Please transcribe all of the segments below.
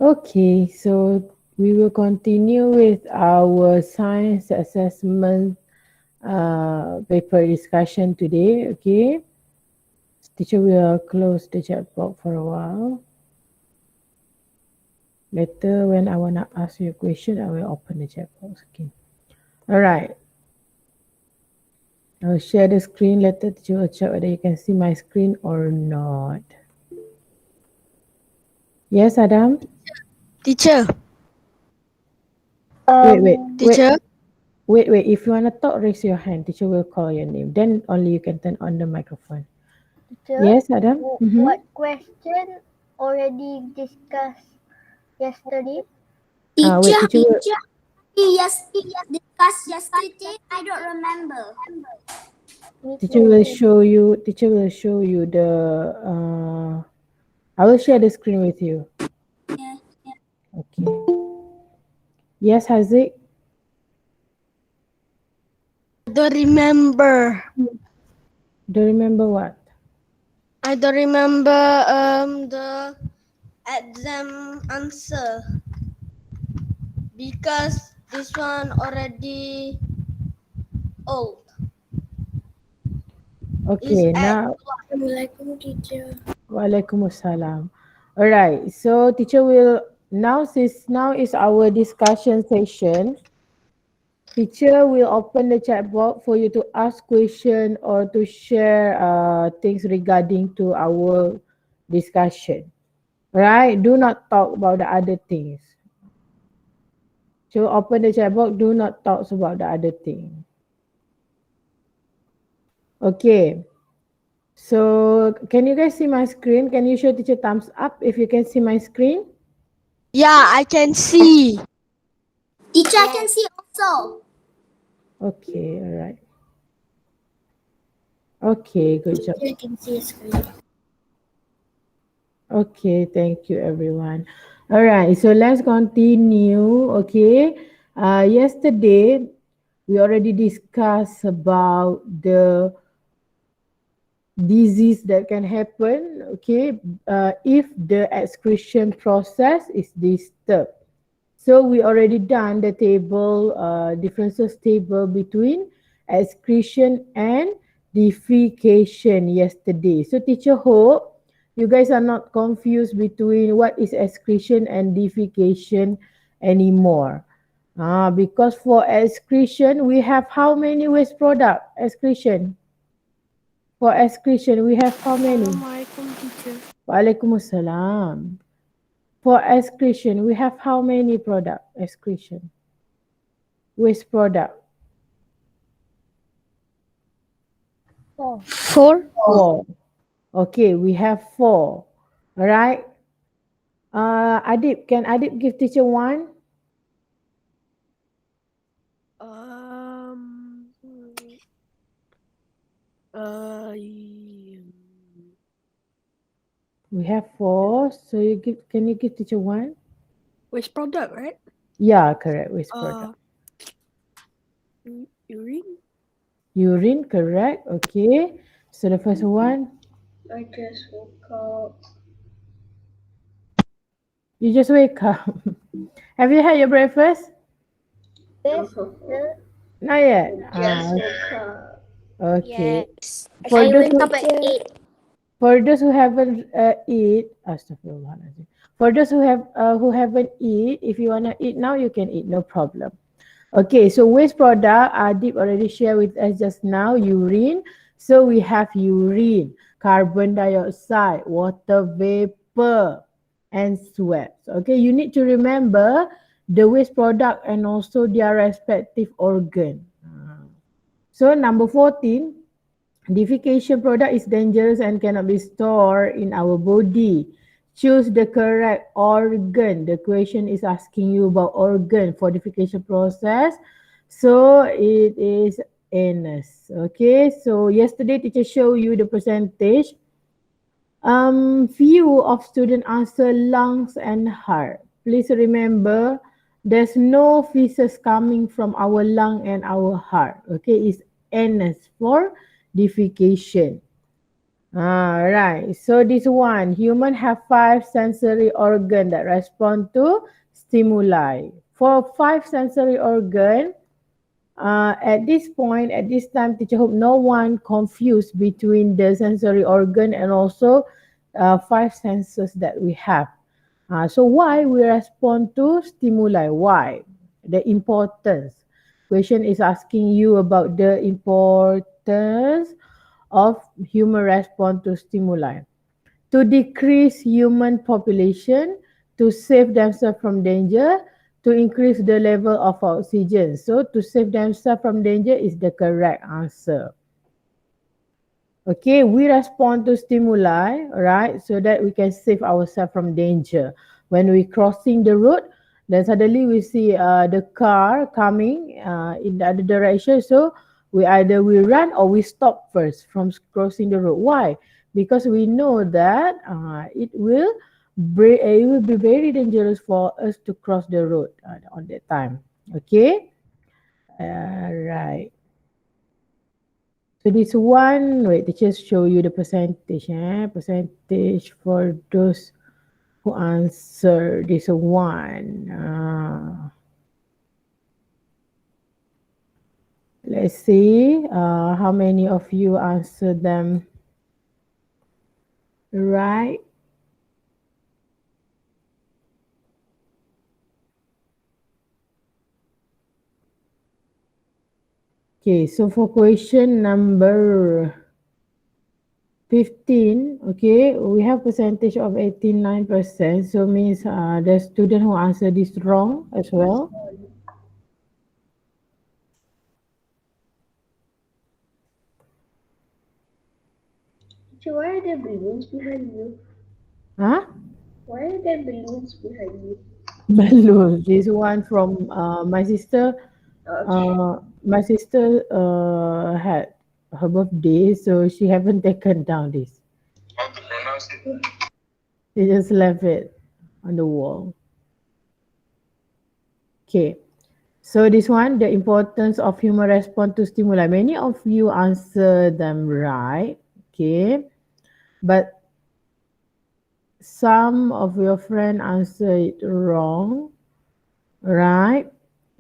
Okay, so we will continue with our science assessment paper discussion today. Okay, teacher will close the chat box for a while. Later, when I wanna ask you a question, I will open the chat box. Okay. All right. I will share the screen. Later, teacher will check whether you can see my screen or not. Yes, Adam. Teacher, Wait. teacher, Wait. If you wanna talk, raise your hand. Teacher will call your name. Then only you can turn on the microphone. Teacher, Yes, Adam. Mm-hmm. what question already discussed yesterday? Wait, teacher will. Yes, discussed yesterday. I don't remember. Me Teacher too. will show you. Teacher will show you the. I will share the screen with you. Yeah. Okay. Yes, Haziq. I don't remember. Do you remember what? I don't remember the exam answer because this one already old. Is Okay. at Now. Assalamualaikum, teacher. Waalaikumsalam. All right. So teacher will now, since now is our discussion session. Teacher will open the chat box for you to ask question or to share things regarding to our discussion. Right? Do not talk about the other things. So open the chat box. Do not talk about the other thing. Okay. So can you guys see my screen? Can you show teacher thumbs up if you can see my screen? yeah, I can see. Teacher, I can see also. Okay. All right. Okay. Good job. I can see a screen. Okay, thank you everyone. All right, so let's continue. Okay, yesterday we already discussed about the disease that can happen. Okay, if the excretion process is disturbed. So we already done the table, differences table between excretion and defecation yesterday. So teacher hope you guys are not confused between what is excretion and defecation anymore. Because for excretion, we have how many waste product excretion? For excretion, we have how many? Assalamualaikum, teacher. Waalaikumsalam. For excretion, we have how many product excretion? Waste product. Four. Four. Okay, we have four. All right. Adib, can Adib give teacher one? Um. Uh. We have four. So you give. Can you give teacher one? Waste product, right? Yeah, correct. Waste product. Urine. Urine, correct. Okay. So the first one. I just woke up. You just wake up. Have you had your breakfast? Yes, Not yet. just woke up. Okay. Yes. For I those wake who, up at 8. for those who haven't eat, astaghfirullahaladzim. For those who haven't eat, if you wanna eat now, you can eat, no problem. Okay, so waste product, Adib already shared with us just now, urine. So we have urine, carbon dioxide, water vapor, and sweat. Okay, you need to remember the waste product and also their respective organ. So number 14, defecation product is dangerous and cannot be stored in our body. Choose the correct organ. The question is asking you about organ for defecation process. So it is anus. Okay, so yesterday teacher showed you the percentage. Few of student answer lungs and heart. Please remember there's no feces coming from our lung and our heart. Okay, it's anus for defecation. Right. So this one, human have 5 sensory organ that respond to stimuli. For 5 sensory organ, at this point, at this time, teacher hope no one confused between the sensory organ and also 5 senses that we have. So why we respond to stimuli? Why? The importance. Question is asking you about the importance of human response to stimuli. To decrease human population, to save themselves from danger, to increase the level of oxygen. So to save themselves from danger is the correct answer. Okay, we respond to stimuli, right, so that we can save ourselves from danger. When we crossing the road, then suddenly we see the car coming in the other direction. So we either we run or we stop first from crossing the road. Why? Because we know that it will be very dangerous for us to cross the road on that time. Okay, right. So this one, wait, they just show you the percentage, percentage for those who answer this one. Let's see how many of you answer them right. Okay, so for question number 15, okay, we have percentage of 89%, so means the student who answered this wrong as well. So why are there balloons behind you? Huh? Why are there balloons behind you? Balloon. This one from my sister. Okay. My sister had her birthday, so she haven't taken down this. How to pronounce it? She just left it on the wall. Okay. So this one, the importance of human response to stimuli. Many of you answer them right. Okay. But some of your friends answer it wrong. Right.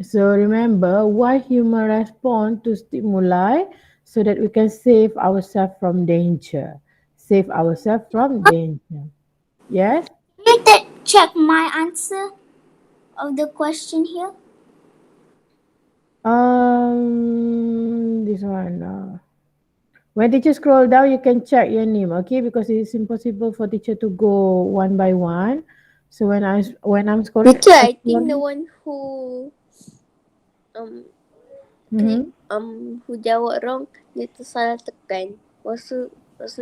So remember why human respond to stimuli so that we can save ourselves from danger. Save ourselves from danger. Yes? Can you check my answer of the question here? This one. When teacher scroll down, you can check your name, okay? Because it's impossible for teacher to go one by one. So when I'm scrolling, Teacher, I think the one who click who jawab wrong dia tersalah tekan. Lepas tu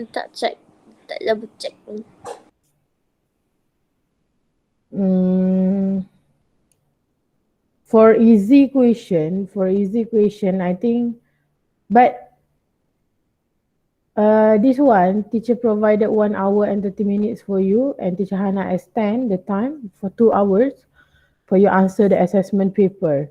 tak check, tak double check. For easy question, I think, but this one, teacher provided 1 hour and 30 minutes for you, and teacher Hana extend the time for 2 hours for you answer the assessment paper.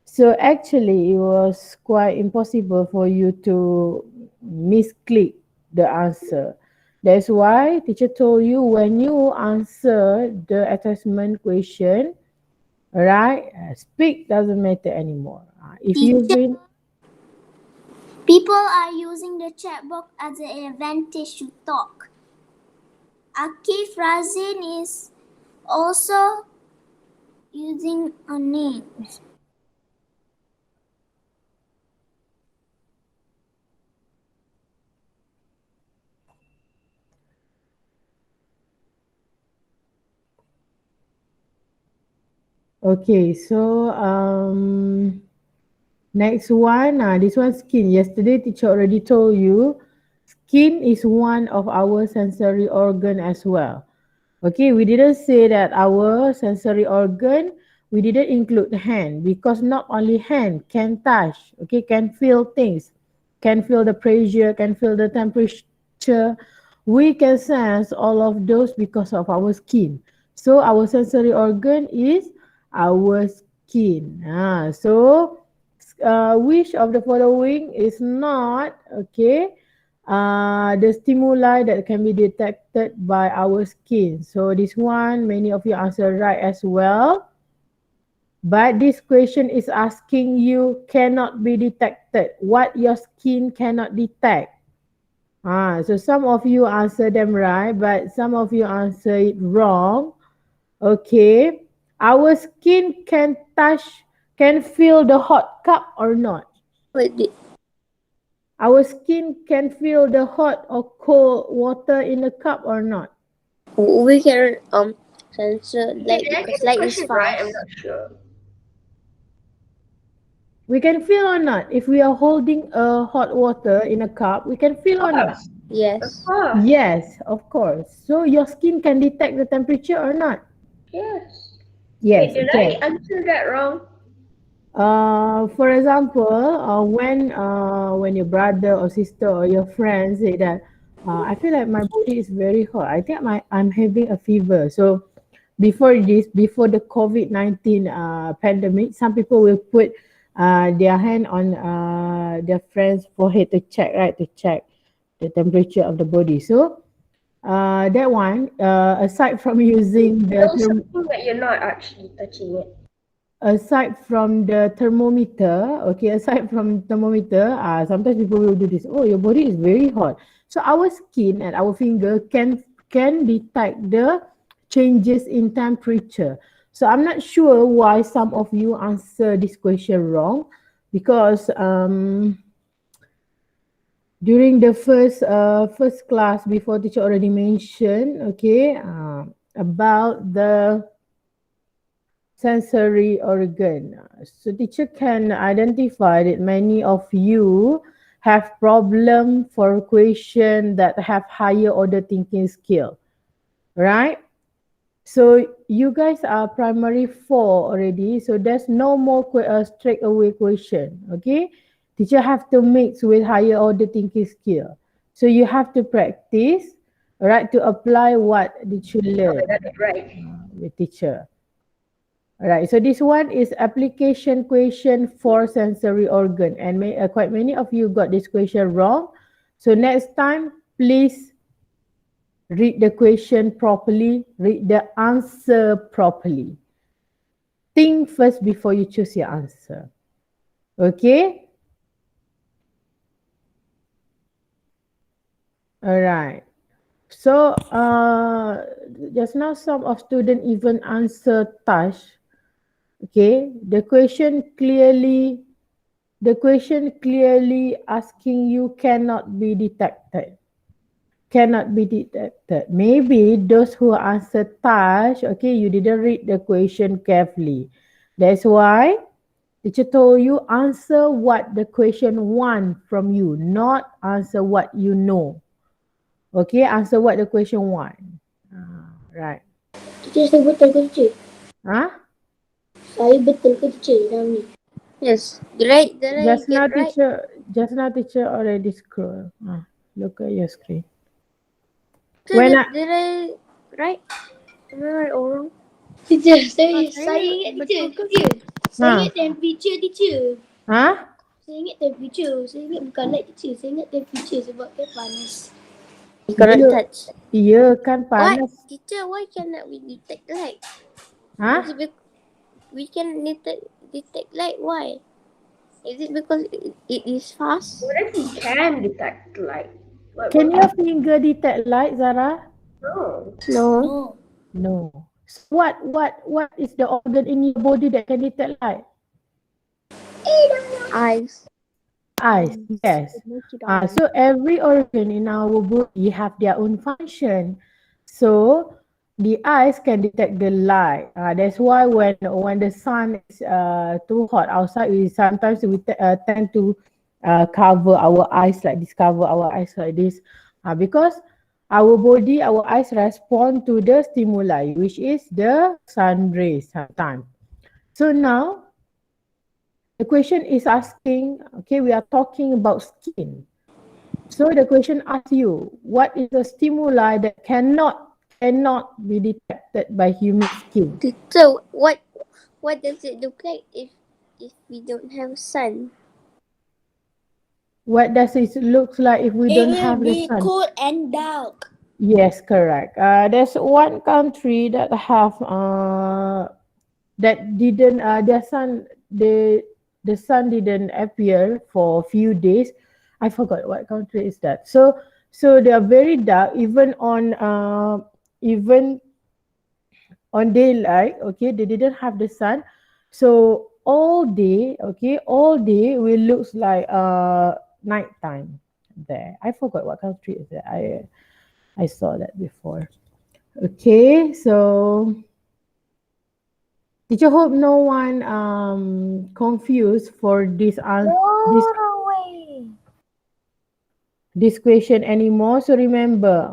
So actually, it was quite impossible for you to misclick the answer. That's why teacher told you when you answer the assessment question, right, speak doesn't matter anymore. If you've been People are using the chat box as an advantage to talk. Akif Razin is also using a name. okay, so next one, this one skin. Yesterday teacher already told you skin is one of our sensory organ as well. Okay, we didn't say that our sensory organ, we didn't include hand because not only hand can touch, okay, can feel things, can feel the pressure, can feel the temperature. We can sense all of those because of our skin. So our sensory organ is our skin. So which of the following is not, okay, the stimuli that can be detected by our skin. So this one, many of you answer right as well. But this question is asking you cannot be detected. What your skin cannot detect. So some of you answer them right, but some of you answer it wrong. Okay. Our skin can feel the hot cup or not. What did Our skin can feel the hot or cold water in the cup or not. we can censor light Did I because get the light is question right? I'm fast. not sure. We can feel or not. If we are holding a hot water in a cup, we can feel or not. Of Yes. course. Yes, of course. So your skin can detect the temperature or not. Yes. Yes, Wait, did okay. I answer that wrong? For example, when your brother or sister or your friend say that I feel like my body is very hot. I think I'm having a fever. So before the COVID-19 pandemic, some people will put their hand on their friend's forehead to check, right? To check the temperature of the body. So that one, aside from using the Tell something that you're not actually touching it. aside from the thermometer, okay, aside from thermometer, sometimes people will do this. Oh, your body is very hot. So our skin and our finger can detect the changes in temperature. So I'm not sure why some of you answer this question wrong, because during the first class before teacher already mentioned, okay, about the sensory organ. So teacher can identify that many of you have problem for question that have higher order thinking skill, right? So you guys are primary 4 already, so there's no more straight away question, okay? Teacher have to mix with higher order thinking skill. So you have to practice, right, to apply what did you I learn got it right. with teacher. Alright, so this one is application question for sensory organ, and quite many of you got this question wrong. So next time, please read the question properly, read the answer properly. Think first before you choose your answer. Okay? Alright. So just now some of students even answer touch. Okay, the question clearly asking you cannot be detected. Cannot be detected. Maybe those who answer touch, okay, you didn't read the question carefully. That's why teacher told you answer what the question want from you, not answer what you know. Okay, answer what the question want. Right. Teacher, saya betul ke teacher? Huh? Saya betul ke teacher dalam ni? Yes. Did I Just get right? now teacher already scroll. Look at your screen. So When did I right? Am I right or wrong? Teacher, saya saya ingat teacher. betul ke? Teacher, saya Ha? ingat temperature teacher. Huh? Saya ingat temperature. Saya ingat bukan light teacher. Saya ingat temperature sebab kan panas. Correct Ya, touch. ya kan What? panas. Teacher, why cannot we detect light? Huh? Is it we can detect light? Why? Is it because it is fast? What if you can detect light? Can your finger detect light, Zara? No. No. No. No. So what is the organ in your body that can detect light? Eyes. Eyes. Yes. So every organ in our body have their own function. So the eyes can detect the light. That's why when the sun is too hot outside, we sometimes tend to cover our eyes like this, because our body, our eyes respond to the stimuli, which is the sun rays sometimes. So now the question is asking, okay, we are talking about skin. So the question asks you, what is the stimuli that cannot be detected by human skin? So what does it look like if we don't have sun? What does it look like if we It don't will have the be sun? cold and dark. Yes, correct. There's one country that have that didn't the sun didn't appear for a few days. I forgot what country is that. So they are very dark even on daylight. Okay, they didn't have the sun, so all day, okay, all day will looks like nighttime there. I forgot what country is that. I saw that before. Okay, so did you hope no one confused for Norway. this question anymore? So remember,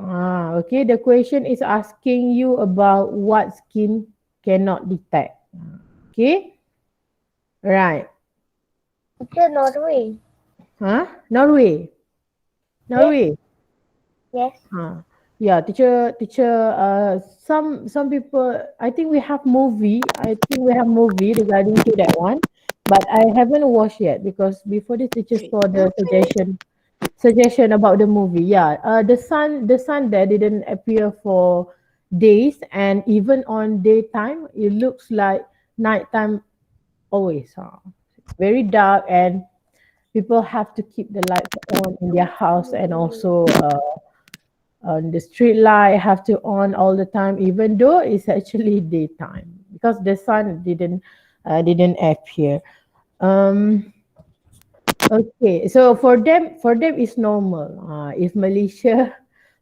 okay, the question is asking you about what skin cannot detect. Okay, right? Teacher, Norway. Huh? Norway, Norway. Yes. Yeah, teacher. Some people. I think we have movie. I think we have movie regarding to that one, but I haven't watched yet because before this teacher saw the suggestion about the movie. Yeah, the sun there didn't appear for days, and even on daytime, it looks like nighttime always. Very dark, and people have to keep the lights on in their house, and also on the street light have to on all the time, even though it's actually daytime because the sun didn't appear. Um, okay, so for them it's normal. If Malaysia,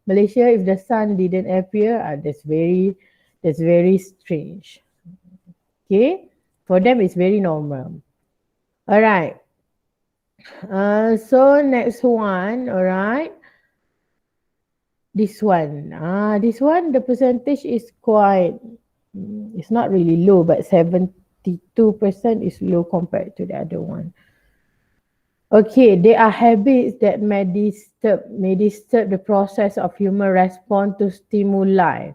if the sun didn't appear, that's very strange. Okay, for them it's very normal. All right. So next one. All right. This one, the percentage is quite, it's not really low, but 72% is low compared to the other one. Okay, there are habits that may disturb the process of human response to stimuli.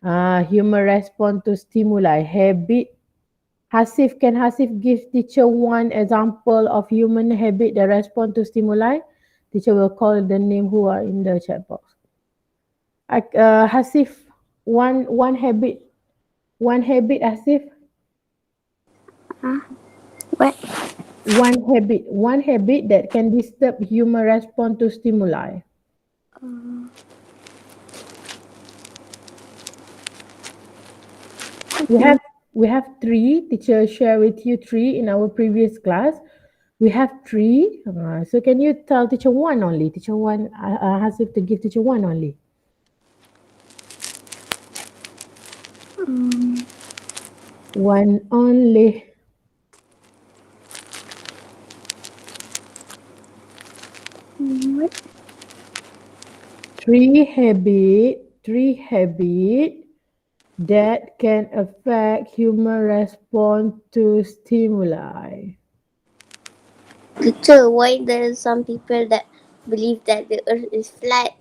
Human response to stimuli. Can Hasif give teacher one example of human habit that respond to stimuli? Teacher will call the name who are in the chat box. Hasif, one habit, Hasif. What? One habit that can disturb human response to stimuli. We have three. Teacher share with you three in our previous class. We have three. So can you tell teacher one only? Teacher one, Hasif to give teacher one only. One only. What? Three habit that can affect human response to stimuli. Teacher, why there are some people that believe that the earth is flat?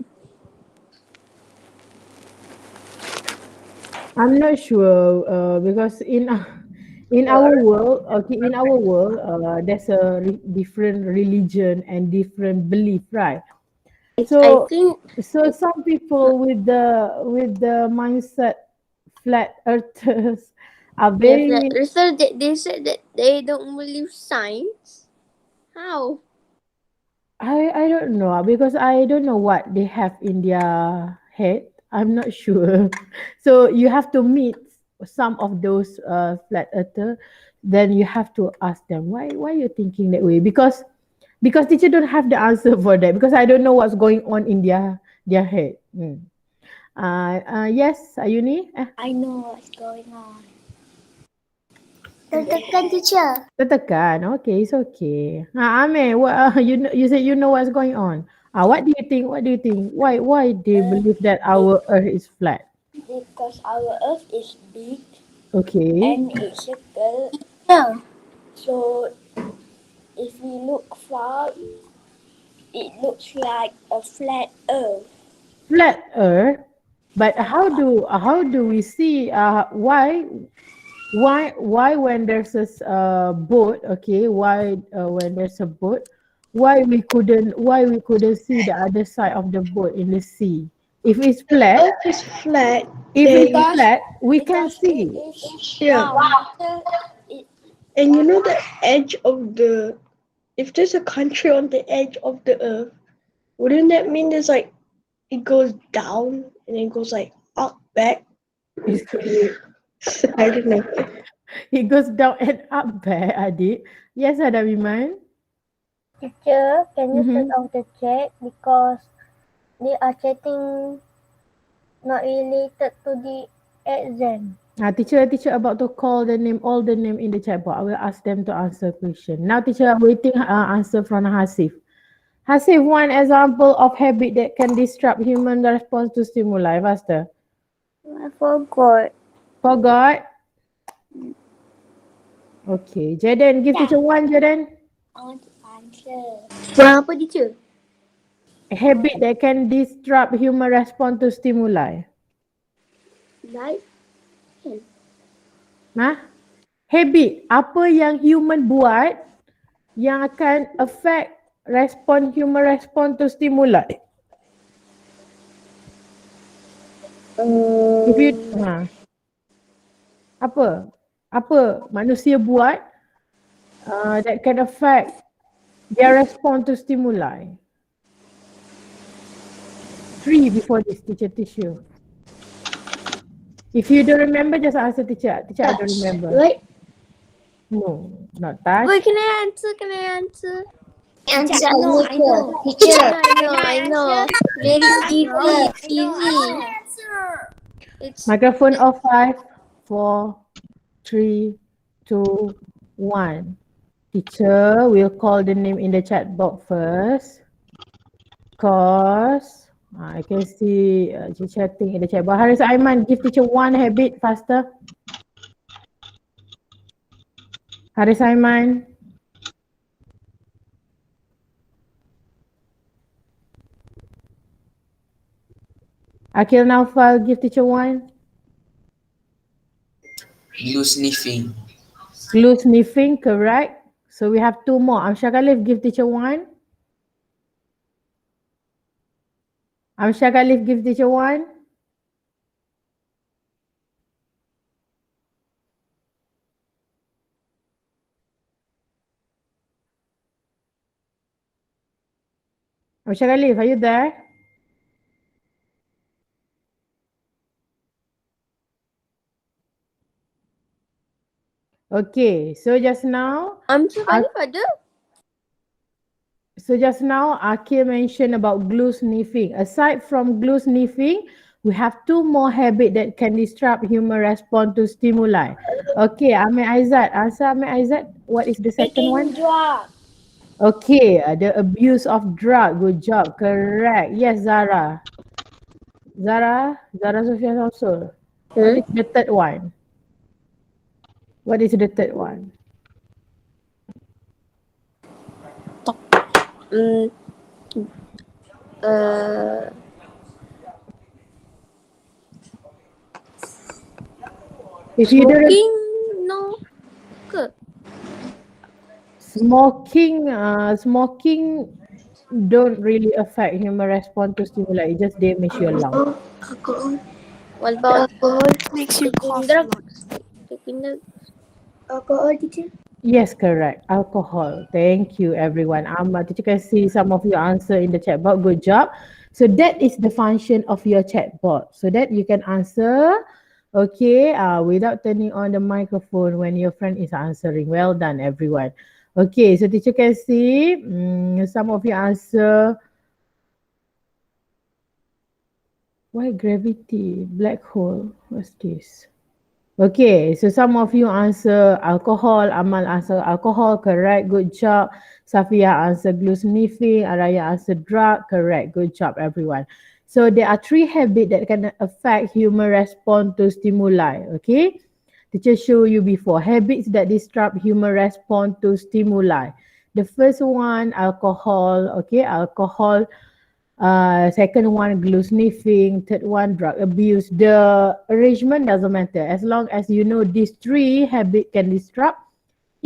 I'm not sure because in our world, there's a different religion and different belief, right? I So think some people with the mindset flat earthers are they're very. flat earthers. They said that they don't believe science. How? I don't know because I don't know what they have in their head. I'm not sure. So you have to meet some of those flat earther, then you have to ask them why you thinking that way, because teacher don't have the answer for that because I don't know what's going on in their head. Yes, Ayuni. I know what's going on. Tertekan, teacher. Tertekan. Okay, it's okay. Amir, you said you know what's going on. What do you think? What do you think? Why do you believe that our Earth is flat? Because our earth is big Okay. and it's circle. Yeah. So if we look far, it looks like a flat earth. Flat Earth. But how do we see why when there's a boat, okay, why when there's a boat, why we couldn't see the other side of the boat in the sea? If it's flat, Earth is flat. if then- it's flat, we can Because see. it is Yeah. round. And you know the edge of the, if there's a country on the edge of the earth, wouldn't that mean there's like, it goes down and then goes like up, back? I don't know. It goes down and up there, Adik. Yes, Adawiman. Teacher, can you Mhm. turn off the chat because they are chatting not related to the exam. Teacher about to call the name, all the name in the chat box. I will ask them to answer question. Now, teacher, I'm waiting answer from Hasif. Hasif, one example of habit that can disrupt human response to stimuli. Faster. I forgot. Forgot? Okay. Jaden, give teacher one, Jaden. I want to answer. Apa teacher? A habit that can disrupt human response to stimuli. Like Nah? Habit. Apa yang human buat yang akan affect human response to stimuli. If you, apa manusia buat that can affect their response to stimuli. 3 before this, teacher teach you. If you don't remember, just answer teacher. Teacher, I don't remember. right? No, not that. Wait, can I answer? Answer. I know. Teacher. I know. Very easy. It's Microphone off 5, 4, 3, 2, 1. Teacher will call the name in the chat box first. Cause I can see she chatting in the chat box. Haris Aiman, give teacher one habit faster. Haris Aiman. Akil Naufal, give teacher one. Glue sniffing. Glue sniffing, correct. So we have 2 more. Amsha Khalif, give teacher one. Amsha Khalif, give teacher one. Amsha Khalif, are you there? Okay, so just now, sekali pada. So just now, Akil mentioned about glue sniffing. Aside from glue sniffing, we have 2 more habits that can disrupt human response to stimuli. Okay, Amir Aizat. Answer Amir Aizat. What is the second one? Drug. Okay, the abuse of drug. Good job. Correct. Yes, Zara. Zara Sofia also. What is the third one? What is the third one? If you don't No ke? smoking don't really affect human response to stimuli. It just damage your lung. What about Makes you cough. taking the Alcohol, teacher. Yes, correct. Alcohol. Thank you, everyone. Teacher can see some of you answer in the chat box. Good job. So that is the function of your chat box, so that you can answer, okay, without turning on the microphone when your friend is answering. Well done, everyone. Okay, so teacher can see some of you answer. Why gravity? Black hole. What's this? Okay, so some of you answer alcohol. Amal answer alcohol, correct, good job. Safia answer glue sniffing. Araya answer drug, correct, good job, everyone. So there are 3 habits that can affect human response to stimuli, okay? Teacher show you before, habits that disrupt human response to stimuli. The first one, alcohol, okay, alcohol. Second one, glue sniffing. Third one, drug abuse. The arrangement doesn't matter as long as you know these 3 habits can disrupt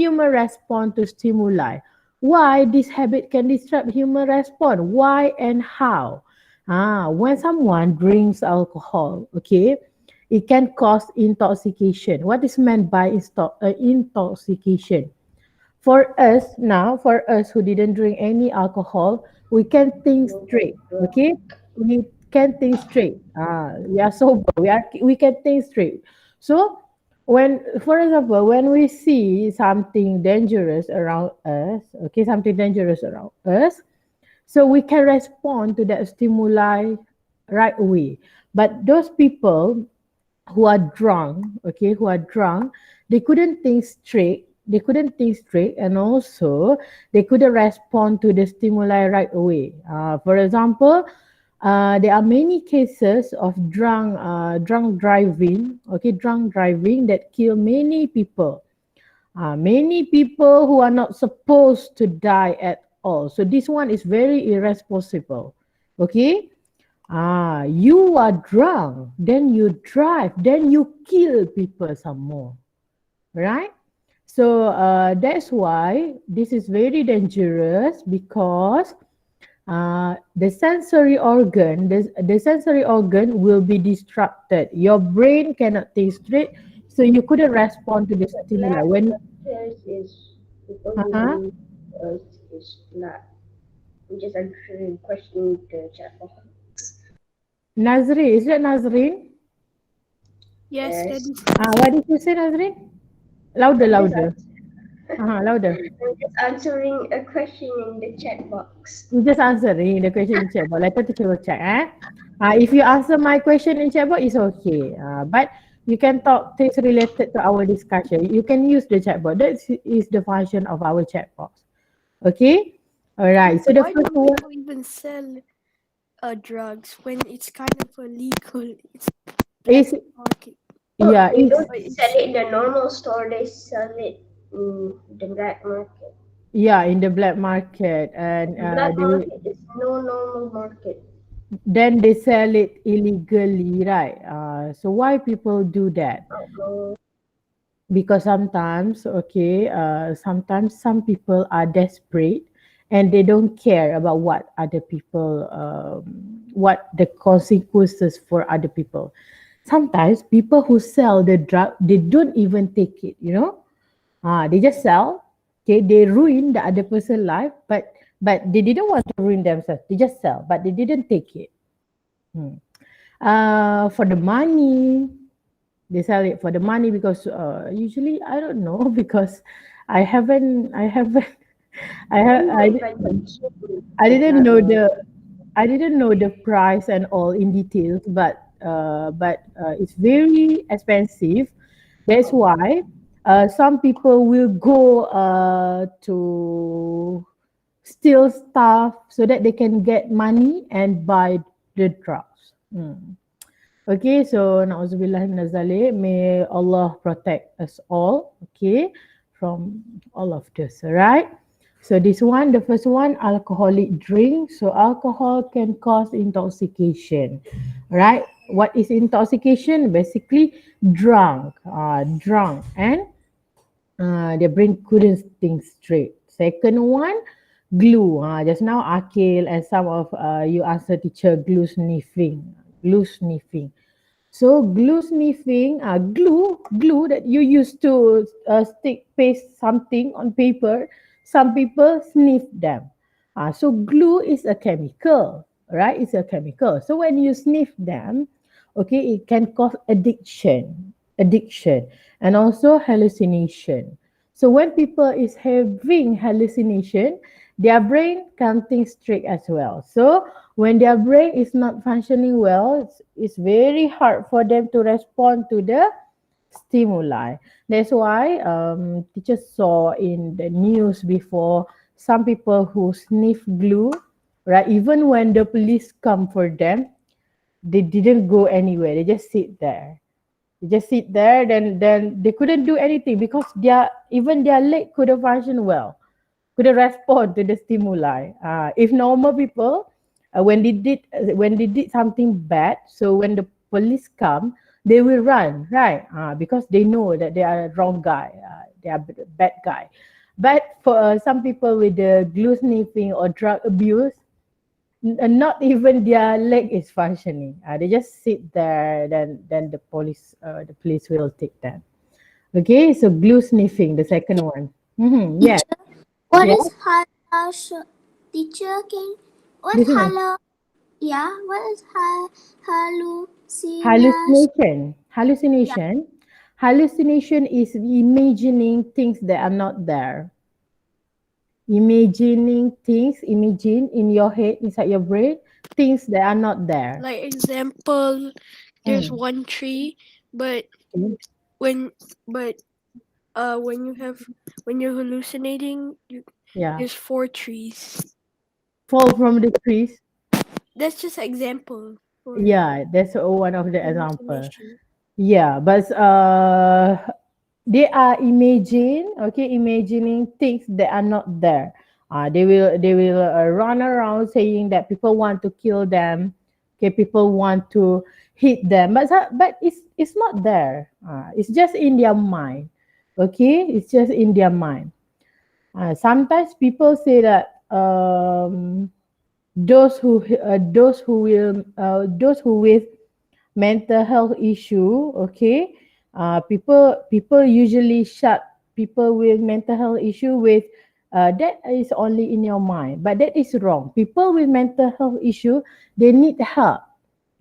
human response to stimuli. why this habit can disrupt human response. Why and how? When someone drinks alcohol, okay, it can cause intoxication. What is meant by intoxication? For us who didn't drink any alcohol, we can think straight. Okay, we can think straight. We are sober. We can think straight. So when, for example, when we see something dangerous around us, okay, something dangerous around us, so we can respond to that stimuli right away. But those people who are drunk, okay, who are drunk, they couldn't think straight. They couldn't think straight, and also they couldn't respond to the stimuli right away. For example, there are many cases of drunk driving, okay, drunk driving that kill many people. Many people who are not supposed to die at all. So this one is very irresponsible. Okay, you are drunk, then you drive, then you kill people some more, right? So that's why this is very dangerous, because the sensory organ, the sensory organ will be disrupted. Your brain cannot think straight, so you couldn't respond to the stimuli. When Is people uh-huh. who do is not. I'm just answering question the chat box. Nazreen, is that Nazreen? Yes. What did you say, Nazreen? Louder, louder. Louder. I'm just answering a question in the chat box. You just answering the question in chat box. Later teacher will check. If you answer my question in chat box, it's okay. But you can talk things related to our discussion. You can use the chat box. That is the function of our chat box. Okay. All right. So the Why first don't one people even sell drugs when it's kind of illegal? It's is market. yeah. They It's, don't sell it in the normal store, they sell it in the black market. yeah, in the black market, and Black market is no normal market. then they sell it illegally, right? So why people do that? Because sometimes, okay, sometimes some people are desperate and they don't care about what other people, what the consequences for other people. Sometimes people who sell the drug, they don't even take it, you know. They just sell. Okay, they ruin the other person's life, but they didn't want to ruin themselves. They just sell, but they didn't take it. For the money, they sell it for the money, because usually I don't know, because I haven't I haven't I didn't know the price and all in details, but it's very expensive. That's why some people will go to steal stuff so that they can get money and buy the drugs. Okay, so na'udzubillah minazalik. May Allah protect us all, okay, from all of this, all right? So this one, the first one, alcoholic drink. So alcohol can cause intoxication, right? What is intoxication? Basically drunk, and their brain couldn't think straight. Second one, glue. Just now Akil and some of you answer teacher, glue sniffing. So glue sniffing, glue that you used to stick paste something on paper. Some people sniff them. So glue is a chemical, right? It's a chemical. So when you sniff them, okay, it can cause addiction, and also hallucination. So when people is having hallucination, their brain can't think straight as well. So when their brain is not functioning well, it's very hard for them to respond to the stimuli. That's why teachers saw in the news before some people who sniff glue, right? Even when the police come for them, they didn't go anywhere. They just sit there. Then they couldn't do anything, because even their leg couldn't function well, couldn't respond to the stimuli. If normal people, when they did something bad, so when the police come, they will run, right? Because they know that they are wrong guy, they are bad guy. But for some people with the glue sniffing or drug abuse, not even their leg is functioning. They just sit there. Then the police will take them. Okay, so glue sniffing, the second one. Yeah. What Yeah. is teacher? What This one. Yeah, what is hallucination? Hallucination is imagining things that are not there. Imagine in your head, inside your brain, things that are not there. Like example, there's Mm. one tree, but Okay. when when you're hallucinating, Yeah. there's 4 trees. Fall from the trees. That's just an example for Yeah, that's one of the example. hallucination. Yeah, but they are imagining things that are not there. They will run around saying that people want to kill them. Okay, people want to hit them, but it's not there. It's just in their mind. Okay, it's just in their mind. Sometimes people say that those who with mental health issue, okay, people usually shut people with mental health issue with that is only in your mind, but that is wrong. People with mental health issue, they need help.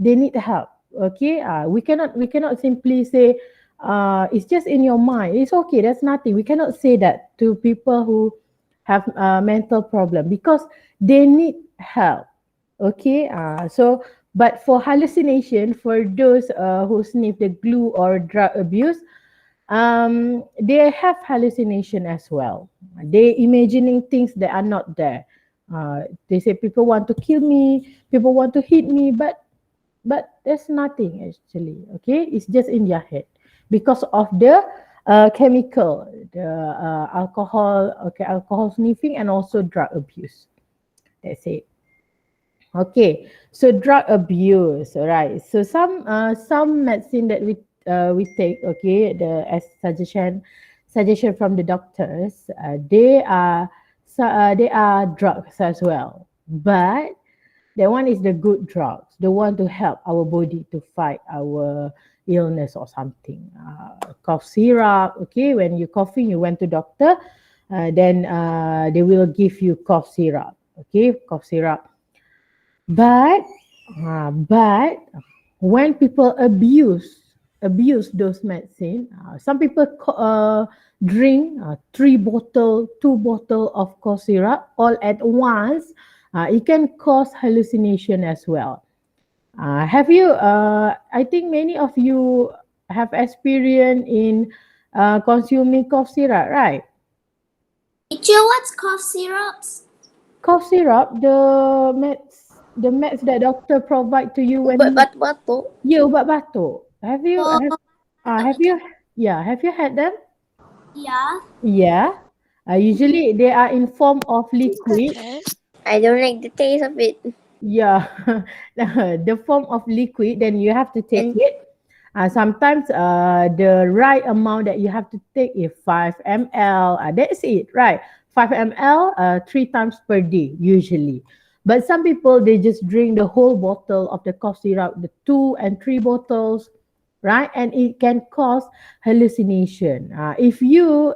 Okay. We cannot simply say it's just in your mind, it's okay, that's nothing. We cannot say that to people who have mental problem, because they need help. Okay. So but for hallucination, for those who sniff the glue or drug abuse, they have hallucination as well. They imagining things that are not there. They say people want to kill me, people want to hit me, but there's nothing actually. Okay, it's just in their head because of the chemical, the alcohol. Okay, alcohol sniffing and also drug abuse. That's it. Okay, so drug abuse, right? So some medicine that we take, okay, as suggestion from the doctors, they are drugs as well, but that one is the good drugs, the one to help our body to fight our illness or something. Cough syrup, okay, when you're coughing, you went to doctor, then they will give you cough syrup, okay, cough syrup. But when people abuse those medicine, some people drink 2 bottle of cough syrup all at once. It can cause hallucination as well. Have you? I think many of you have experience in consuming cough syrup, right? Teacher, what's cough syrups? Cough syrup, the meds that doctor provide to you when Ubat batuk-batuk. yeah, ubat batuk. Have you Oh, have you had them? yeah. Yeah. Usually they are in form of liquid. Okay. I don't like the taste of it. Yeah. The form of liquid, then you have to take And- it. Sometimes the right amount that you have to take is 5 ml. That's it, right? 5 ml 3 times per day usually. But some people, they just drink the whole bottle of the cough syrup, the 2 and 3 bottles, right? And it can cause hallucination. If you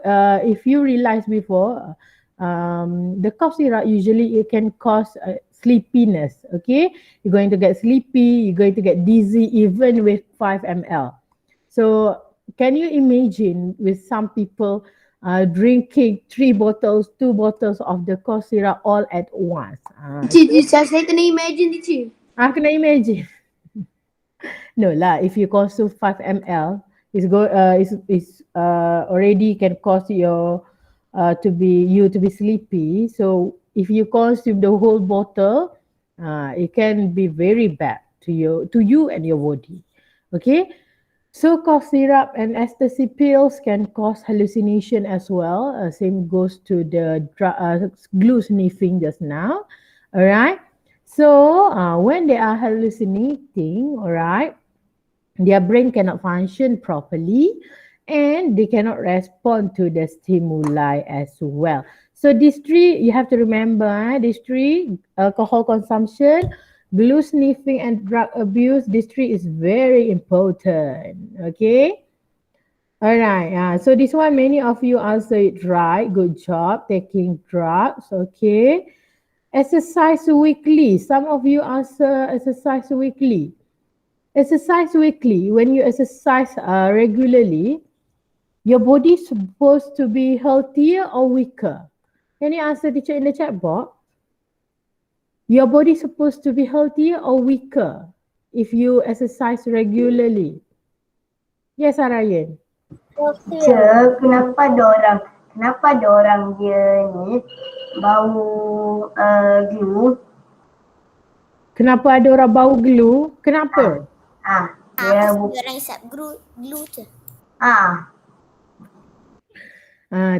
realize before, the cough syrup usually it can cause sleepiness. Okay, you're going to get sleepy, you're going to get dizzy even with 5 ml. So can you imagine with some people drinking 3 bottles, 2 bottles of the cough syrup all at once? Saya kena imagine teacher. Kena imagine. No lah, if you consume 5 ml, it's already can cause your to be sleepy. So if you consume the whole bottle, it can be very bad to you and your body. Okay, so cough syrup and ecstasy pills can cause hallucination as well. Same goes to the glue sniffing just now. All right. So when they are hallucinating, all right, their brain cannot function properly, and they cannot respond to the stimuli as well. So these three, you have to remember, these three, alcohol consumption, glue sniffing, and drug abuse, these three is very important. Okay. All right. So this one, many of you answer it right. Good job taking drugs. Okay. Exercise weekly. Some of you answer exercise weekly. Exercise weekly. When you exercise regularly, your body is supposed to be healthier or weaker? Can you answer, teacher, in the chat box? Your body is supposed to be healthier or weaker if you exercise regularly? Yes, Arayan. Teacher, kenapa ada orang dia ni bau glue? Kenapa ada orang bau glue? Kenapa? Dia Orang isap glue je.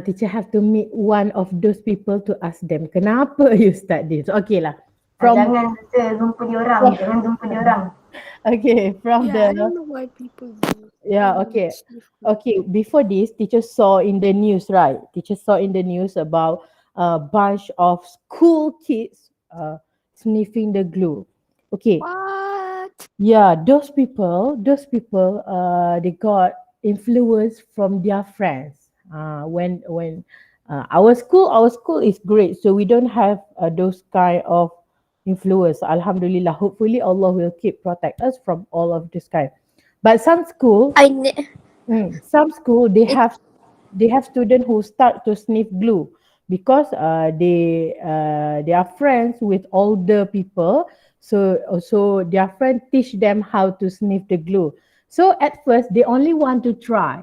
Teacher have to meet one of those people to ask them, kenapa you start this? Okay lah. Jangan jumpa dia orang, Okay, from Yeah, I the don't know why people do. okay. Okay, before this, teacher saw in the news, right? Teacher saw in the news about a bunch of school kids sniffing the glue. Okay. What? Yeah, those people, they got influence from their friends. When our school is great, so we don't have those kind of influence. Alhamdulillah, hopefully Allah will keep protect us from all of this kind. But some school, they have students who start to sniff glue because they are friends with older people. So their friend teach them how to sniff the glue. So at first they only want to try.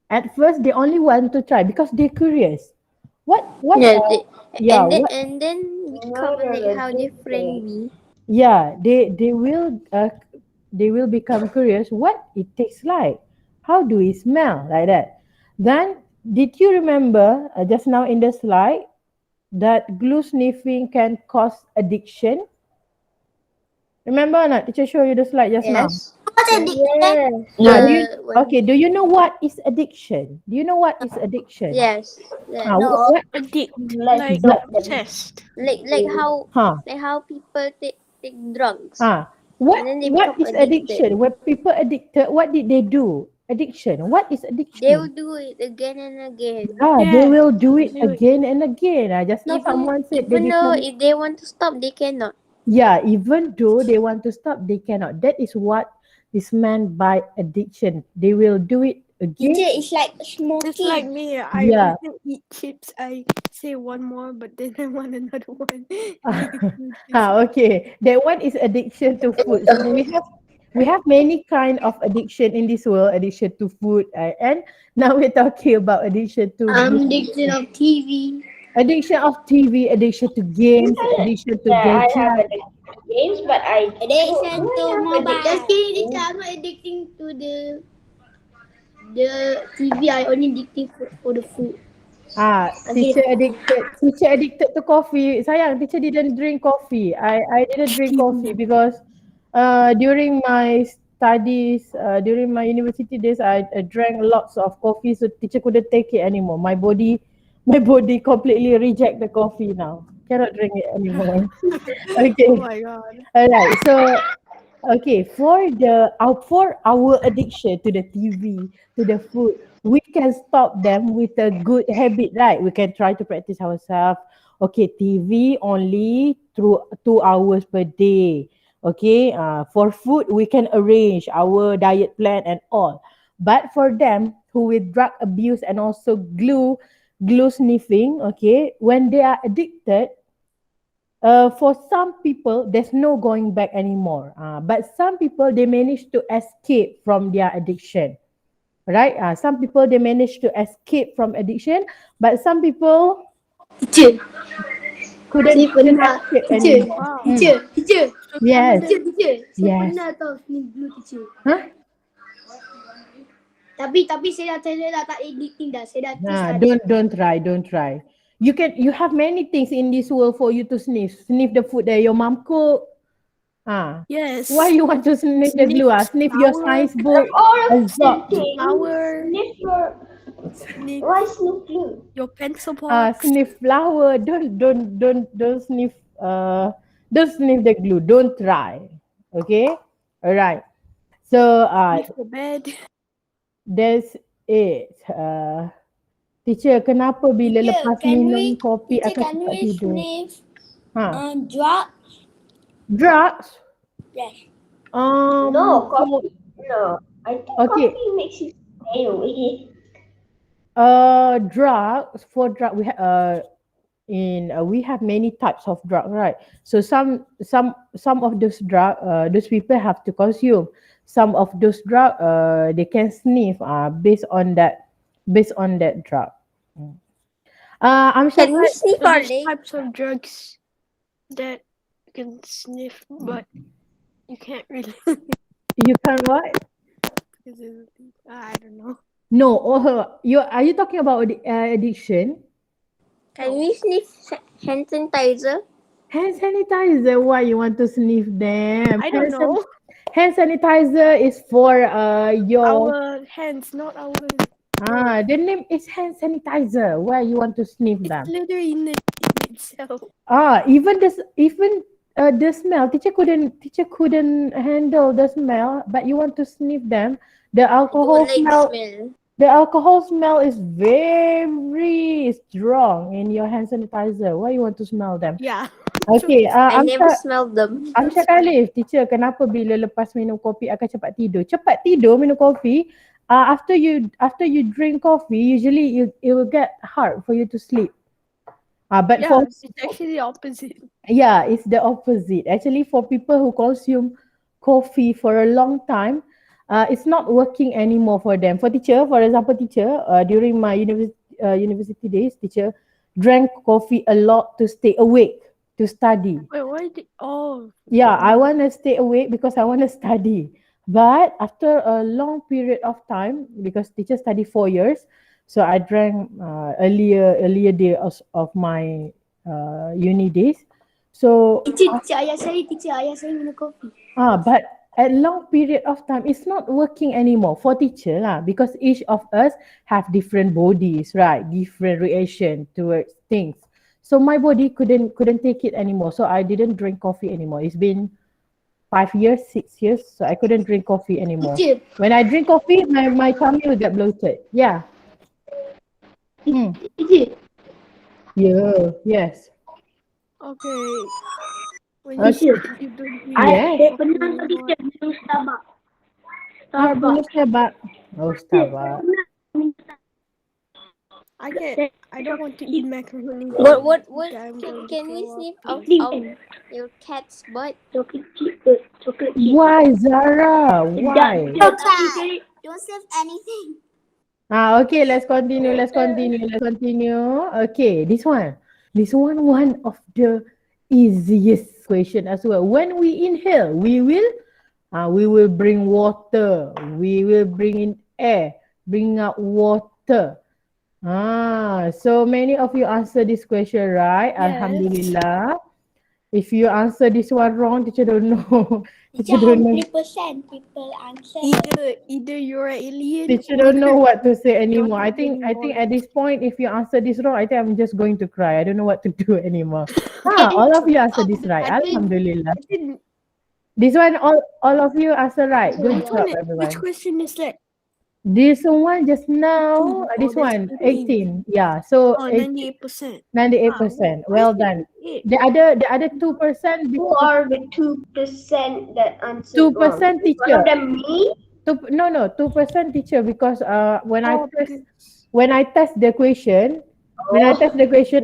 Because they're curious. And then become like how different we. Yeah, they will become curious what it tastes like. How do it smell like that? Then did you remember just now in the slide that glue sniffing can cause addiction? Remember or not? Teacher show you the slide just now. Do you know what is addiction? Yes. What Addict. like obsessed. Like how people take drugs. What And then they what become is addiction? When people addicted, what did they do? Addiction. What is addiction? They will do it again and again. They will do it do it. again and again. Just now someone said they Even though become, if they want to stop, they cannot. even though they want to stop, they cannot. That is what is meant by addiction. They will do it again. Teacher, it's like smoking. It's like me. I can eat chips. I say one more, but then I want another one. Okay. That one is addiction to food. So we have many kind of addiction in this world. Addiction to food, and now we're talking about addiction to Addiction of TV. addiction to games, addiction to gadgets. Games, but I Addiction to mobile. Just kidding, teacher. I'm not addicting to the TV. I only addicting for the food. Teacher addicted to coffee. Sayang, teacher didn't drink coffee. I didn't drink coffee because during my studies, during my university days, I drank lots of coffee, so teacher couldn't take it anymore. My body completely reject the coffee now. Cannot drink it anymore. Okay. Oh my god. All right. So, okay, for our addiction to the TV, to the food, we can stop them with a good habit, right? We can try to practice ourselves. Okay, TV only through 2 hours per day. Okay, for food, we can arrange our diet plan and all. But for them who with drug abuse and also glue sniffing, okay, when they are addicted, for some people, there's no going back anymore. But some people, they manage to escape from their addiction, right? Some people, they manage to escape from addiction, but some people Teacher. couldn't escape anymore. Teacher. Yes. Teacher. Saya Yes. pernah tahu sniff glue, teacher. Huh? Tapi saya dah tak addicting dah. Saya dah taste dah. Don't try. You have many things in this world for you to sniff. Sniff the food that your mom cook. Yes. Why you want to sniff the glue? Sniff your science book. all of Absorb. the things. Flour. Sniff your Sniff What's no clue? your pencil box. Sniff flower. Don't sniff. Don't sniff the glue. Don't try. Okay. All right. So Sniff the bed. that's it. Teacher, kenapa bila Teacher, lepas can minum we, kopi teacher, akan can cepat we tidur? sniff Ha. drugs? Drugs? Yes. No, So, coffee. No, I think okay. coffee makes you stay awake. Drugs, for drug we have many types of drug, right? So some of those drug those people have to consume. Some of those drug they can sniff based on that drug. I'm sure. Can we sniff So our there's leg? types of drugs that you can sniff, but you can't really. You can what? I don't know. No, are you talking about addiction? Can we sniff hand sanitizer? Hand sanitizer, why you want to sniff them? I don't know. Hand sanitizer is for your Our hands, not our. the name is hand sanitizer. Why you want to sniff It's them? literally in itself. Even the smell. Teacher couldn't handle the smell, but you want to sniff them. The alcohol Don't like smell. smell. The alcohol smell is very strong in your hand sanitizer. Why you want to smell them? Yeah. Okay, I I'm never sure. smelled them. Amsha Khalif, teacher, kenapa bila lepas minum kopi akan cepat tidur? Cepat tidur minum kopi. After you drink coffee, usually it will get hard for you to sleep. But Yeah, for it's actually the opposite. yeah, it's the opposite. Actually, for people who consume coffee for a long time, it's not working anymore for them. For example, during my university days, teacher drank coffee a lot to stay awake, to study. Wait, why did? Oh. Yeah, I want to stay awake because I want to study. But after a long period of time, because teacher studied 4 years, so I drank earlier day of my uni days. So Teacher, ayah saya minum kopi. but at long period of time, it's not working anymore for teacher lah, because each of us have different bodies, right? Different reaction towards things. So my body couldn't take it anymore. So I didn't drink coffee anymore. It's been 5 years, 6 years. So I couldn't drink coffee anymore. Teacher, When I drink coffee, my tummy will get bloated. Yeah. teacher. Yeah. Yes. Okay. When Okay. you don't drink Yes. Saya pernah teacher minum Starbucks. Starbucks. Oh, Starbucks. I don't want to eat macaroni. What I'm going to can we throw up. sniff of your cat's butt? Chocolate chip. Why, Zara? Why? Okay. Don't sniff anything. Okay, let's continue. Okay, this one one of the easiest question as well. When we inhale, we will bring water. We will bring in air, bring out water. So many of you answer this question right. Yes. Alhamdulillah. If you answer this one wrong, teacher don't know. Teacher, how many percent people answer? Either you're an alien. Teacher don't know what to say anymore. I have think any at this point, if you answer this wrong, I think I'm just going to cry. I don't know what to do anymore. All of you answer this right. Alhamdulillah. I didn't. This one, all of you answer right. Good job, everyone. Which question is that? This one just now, this that's one, 18. 18. Yeah, so Oh, 98%. 98%. Well done. The other 2%, Who are the 2% that answered 2% wrong? teacher. One of them me? 2% teacher, because when Oh, I test the question,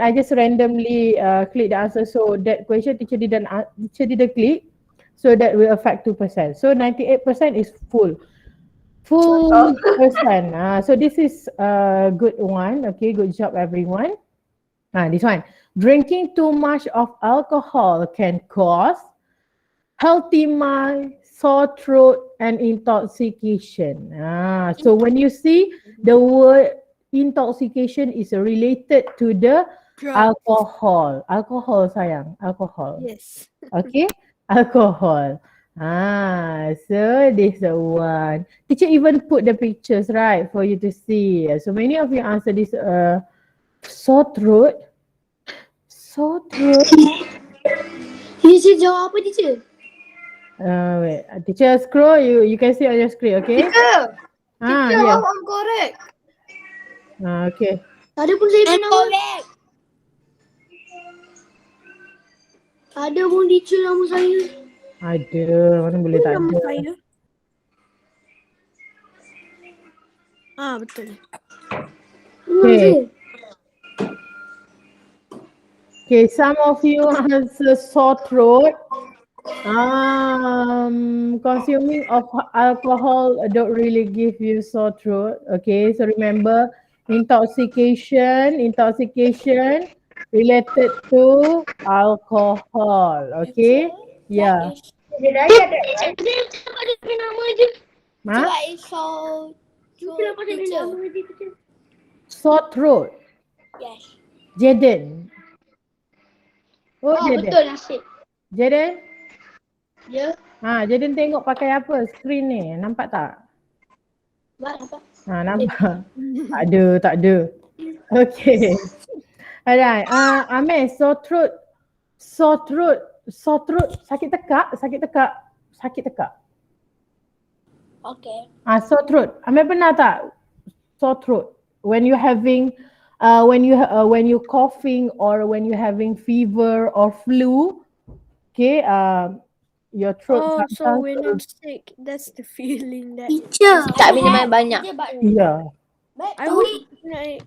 I just randomly click the answer. So that question teacher didn't click, so that will affect 2%. So 98% is full person. So this is a good one. Okay, good job everyone. This one, drinking too much of alcohol can cause healthy mind, sore throat, and intoxication. So when you see the word intoxication is related to the alcohol sayang, alcohol. Yes. Okay, alcohol. So this the one. Teacher even put the pictures, right, for you to see. So many of you answer this sore throat. Sore throat. Teacher jawab apa teacher? Wait, teacher scroll, you can see on your screen, okay? Teacher, Yeah. I'm correct. Okay. Ada pun saya nama. Ada pun teacher nama saya. Ada, mana boleh tak Nama ada. saya. Betul. Okay. Okay, some of you answer sore throat. Consuming of alcohol don't really give you sore throat. Okay, so remember intoxication related to alcohol. Okay, yeah. Dia dapat dia nama je. Huh? Teacher dapat saya nama je teacher. Sore throat. Yes. Jaden. Oh, Jaden. Betul Nasib. Jaden. Ya. Jaden tengok pakai apa screen ni? Nampak tak? Nampak. Nampak. Tak ada. Okay. Alright. Amir, sore throat, sakit tekak. Okay. Sore throat. Amir pernah tak sore throat? When you having, when you coughing or when you having fever or flu, okay, your throat So when I'm sick, that's the feeling that. Teacher, Tak minum air banyak. yeah. I would like.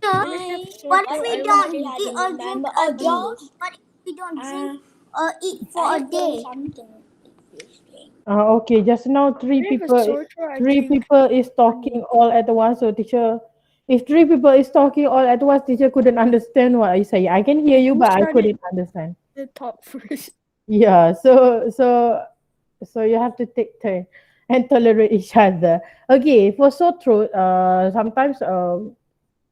what if we don't eat or drink a day? What if we don't drink or eat for a day? Okay, just now three people is talking all at once. So teacher, if three people is talking all at once, teacher couldn't understand what I say. I can hear you, but I couldn't understand. The top first. Yeah, so you have to take turn and tolerate each other. Okay, for sore throat, sometimes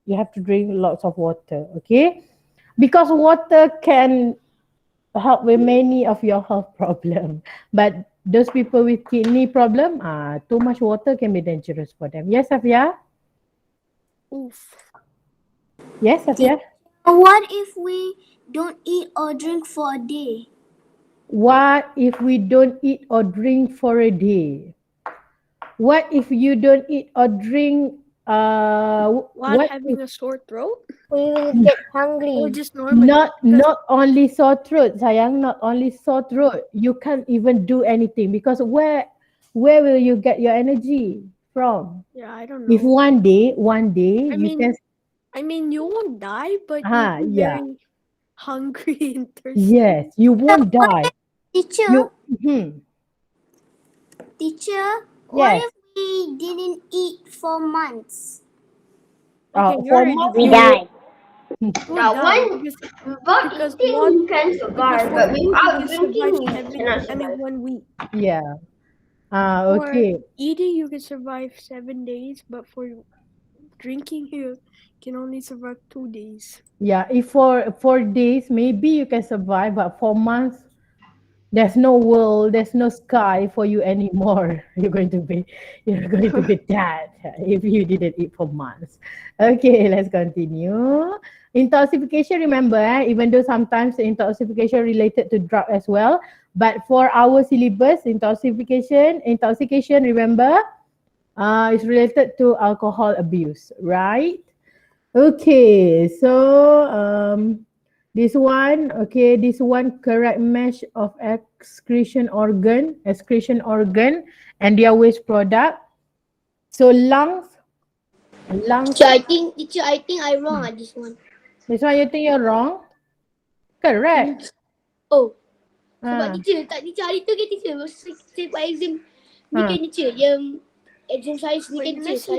you have to drink lots of water. Okay, because water can help with many of your health problem, but those people with kidney problem, too much water can be dangerous for them. Yes, Safia? Oof. Yes, Safia? What if we don't eat or drink for a day? What if we don't eat or drink for a day? What if you don't eat or drink While having a sore throat? We will get hungry. Or just normal? Not only sore throat, sayang, not only sore throat. You can't even do anything because where will you get your energy from? Yeah, I don't know. If one day I mean, you won't die, but you'll be very hungry and thirsty. Yes, you won't die. Teacher, what Yes. if we didn't eat for months? We die. Because you can survive, but without drinking, you cannot survive. 1 week. Yeah. Okay. For eating, you can survive 7 days, but for drinking, you can only survive 2 days. Yeah, if for 4 days, maybe you can survive, but for months, there's no world, there's no sky for you anymore. You're going to be dead if you didn't eat for months. Okay, let's continue. Intoxication, remember, even though sometimes intoxication related to drug as well, but for our syllabus, intoxication, remember, is related to alcohol abuse, right? Okay, so this one, correct mesh of excretion organ and their waste product. So lungs. Teacher, I think I wrong at this one. This one you think you're wrong? Correct. Oh. Sebab teacher hari tu kan teacher saya buat exam ni kan teacher yang exam saya ni kan teacher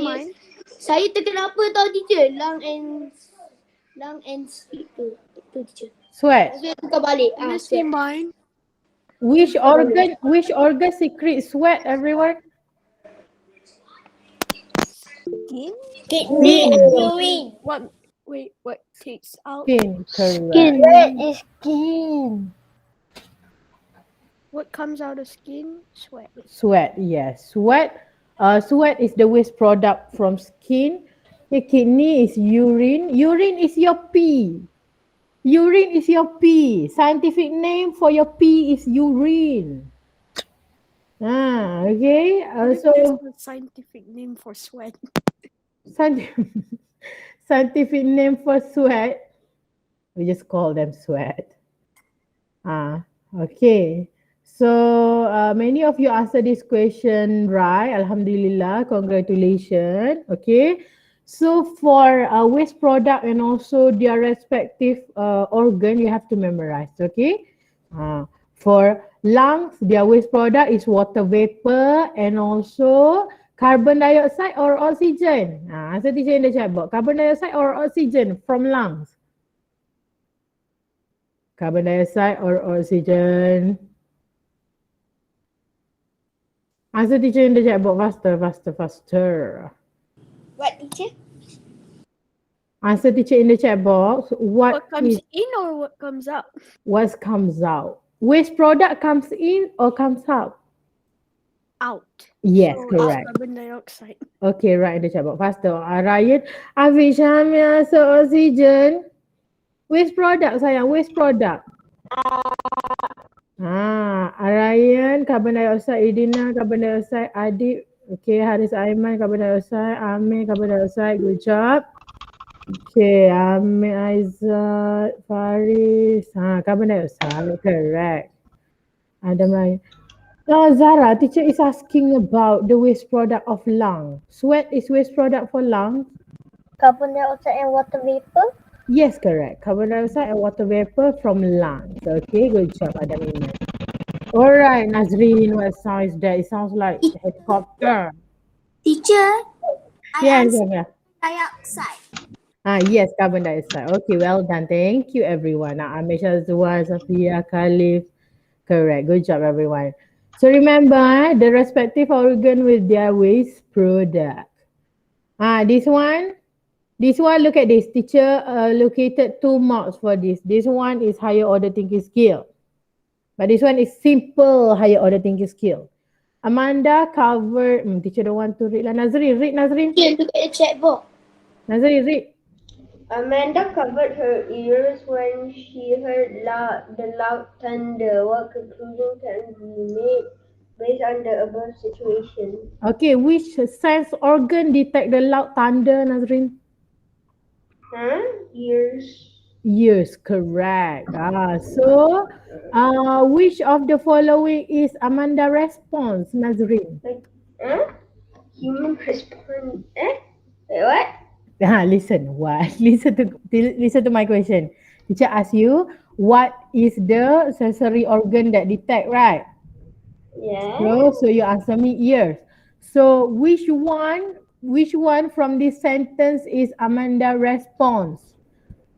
saya terkena apa tau teacher lung and sweat tu teacher. Sweat. Saya tukar balik. Sweat. Mine. Which organ secrete sweat, everyone? Kidney and urine. What takes out? Skin, correct. Sweat is skin. What comes out of skin? Sweat. Sweat, yes. Sweat is the waste product from skin. The kidney is urine. Urine is your pee. Urine is your pee. Scientific name for your pee is urine. Okay. What if there's a scientific name for sweat? Scientific name for sweat. We just call them sweat. Okay. So many of you answered this question right. Alhamdulillah. Congratulations. Okay. So for waste product and also their respective organ, you have to memorize. Okay. For lungs, their waste product is water vapor and also carbon dioxide or oxygen. Answer teacher in the chat box. Carbon dioxide or oxygen from lungs? Carbon dioxide or oxygen? Answer teacher in the chat box. Faster. What, teacher? Answer teacher in the chat box. What comes in or what comes out? What comes out? Waste product comes in or comes out? Out. Yes, So correct. It's carbon dioxide. Okay, right in the chat box. Faster. Ryan, Afiq, Syamia, so oxygen. Waste product sayang, waste product. Ryan, carbon dioxide. Idina, carbon dioxide. Adib, okay. Haris Aiman, carbon dioxide. Amir, carbon dioxide. Good job. Okay, Amir, Aizat, Faris. Carbon dioxide. Correct. Adam lain. Zara, teacher is asking about the waste product of lung. Sweat is waste product for lungs. Carbon dioxide and water vapor. Yes, correct. Carbon dioxide and water vapor from lungs. Okay, good job, Adam Iman. All right, Nazreen, what sound is that? It sounds like a helicopter. Teacher, Yes, yeah. dioxide. Yes, carbon dioxide. Okay, well done. Thank you, everyone. Amisha, Zuwa, Safia, Khalif. Correct. Good job, everyone. So remember the respective organ with their waste product. This one, look at this. Teacher allocated 2 marks for this. This one is higher order thinking skill. But this one is simple higher order thinking skill. Amanda covered, teacher don't want to read lah. Nazreen, read Nazreen. Yeah, look at the chat box. Nazreen, read. Amanda covered her ears when she heard the loud thunder. What conclusion can be made based on the above situation? Okay, which sense organ detect the loud thunder, Nazreen? Ears. Ears, correct. So, which of the following is Amanda response, Nazreen? Human response. Wait, what? Listen, what? Listen to my question. Teacher asked you, what is the sensory organ that detect, right? Yeah. So you answer me ears. So which one from this sentence is Amanda response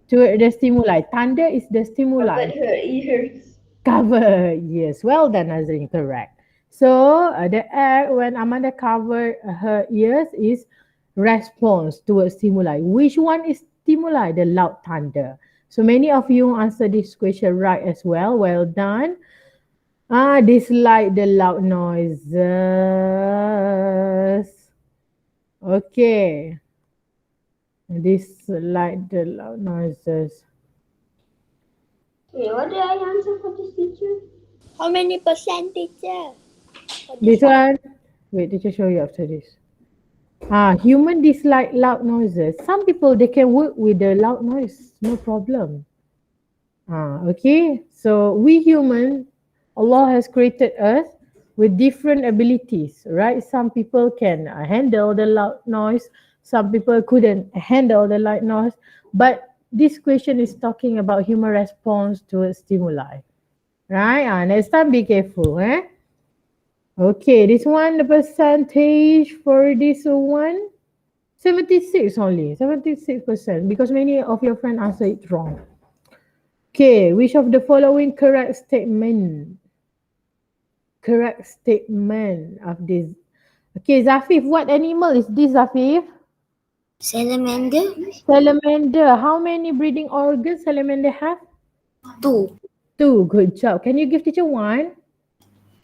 to the stimuli? Thunder is the stimuli. Covered her ears. Cover, yes. Well done, Nazreen, correct. So the act when Amanda covered her ears is response towards stimuli. Which one is stimuli? The loud thunder. So many of you answer this question right as well. Well done. Dislike the loud noises. Okay. Dislike the loud noises. Wait, what did I answer for this teacher? How many percent, teacher? This one, wait, teacher show you after this. Human dislike loud noises. Some people, they can work with the loud noise, no problem. Okay, so we human, Allah has created us with different abilities, right? Some people can handle the loud noise. Some people couldn't handle the loud noise. But this question is talking about human response to stimuli, right? Next time, be careful, Okay, this one, the percentage for this one, 76 only, 76%, because many of your friends answer it wrong. Okay, which of the following correct statement of this? Okay, Zafif, what animal is this, Zafif? Salamander. Salamander. How many breathing organs salamander have? 2. 2, good job. Can you give teacher 1?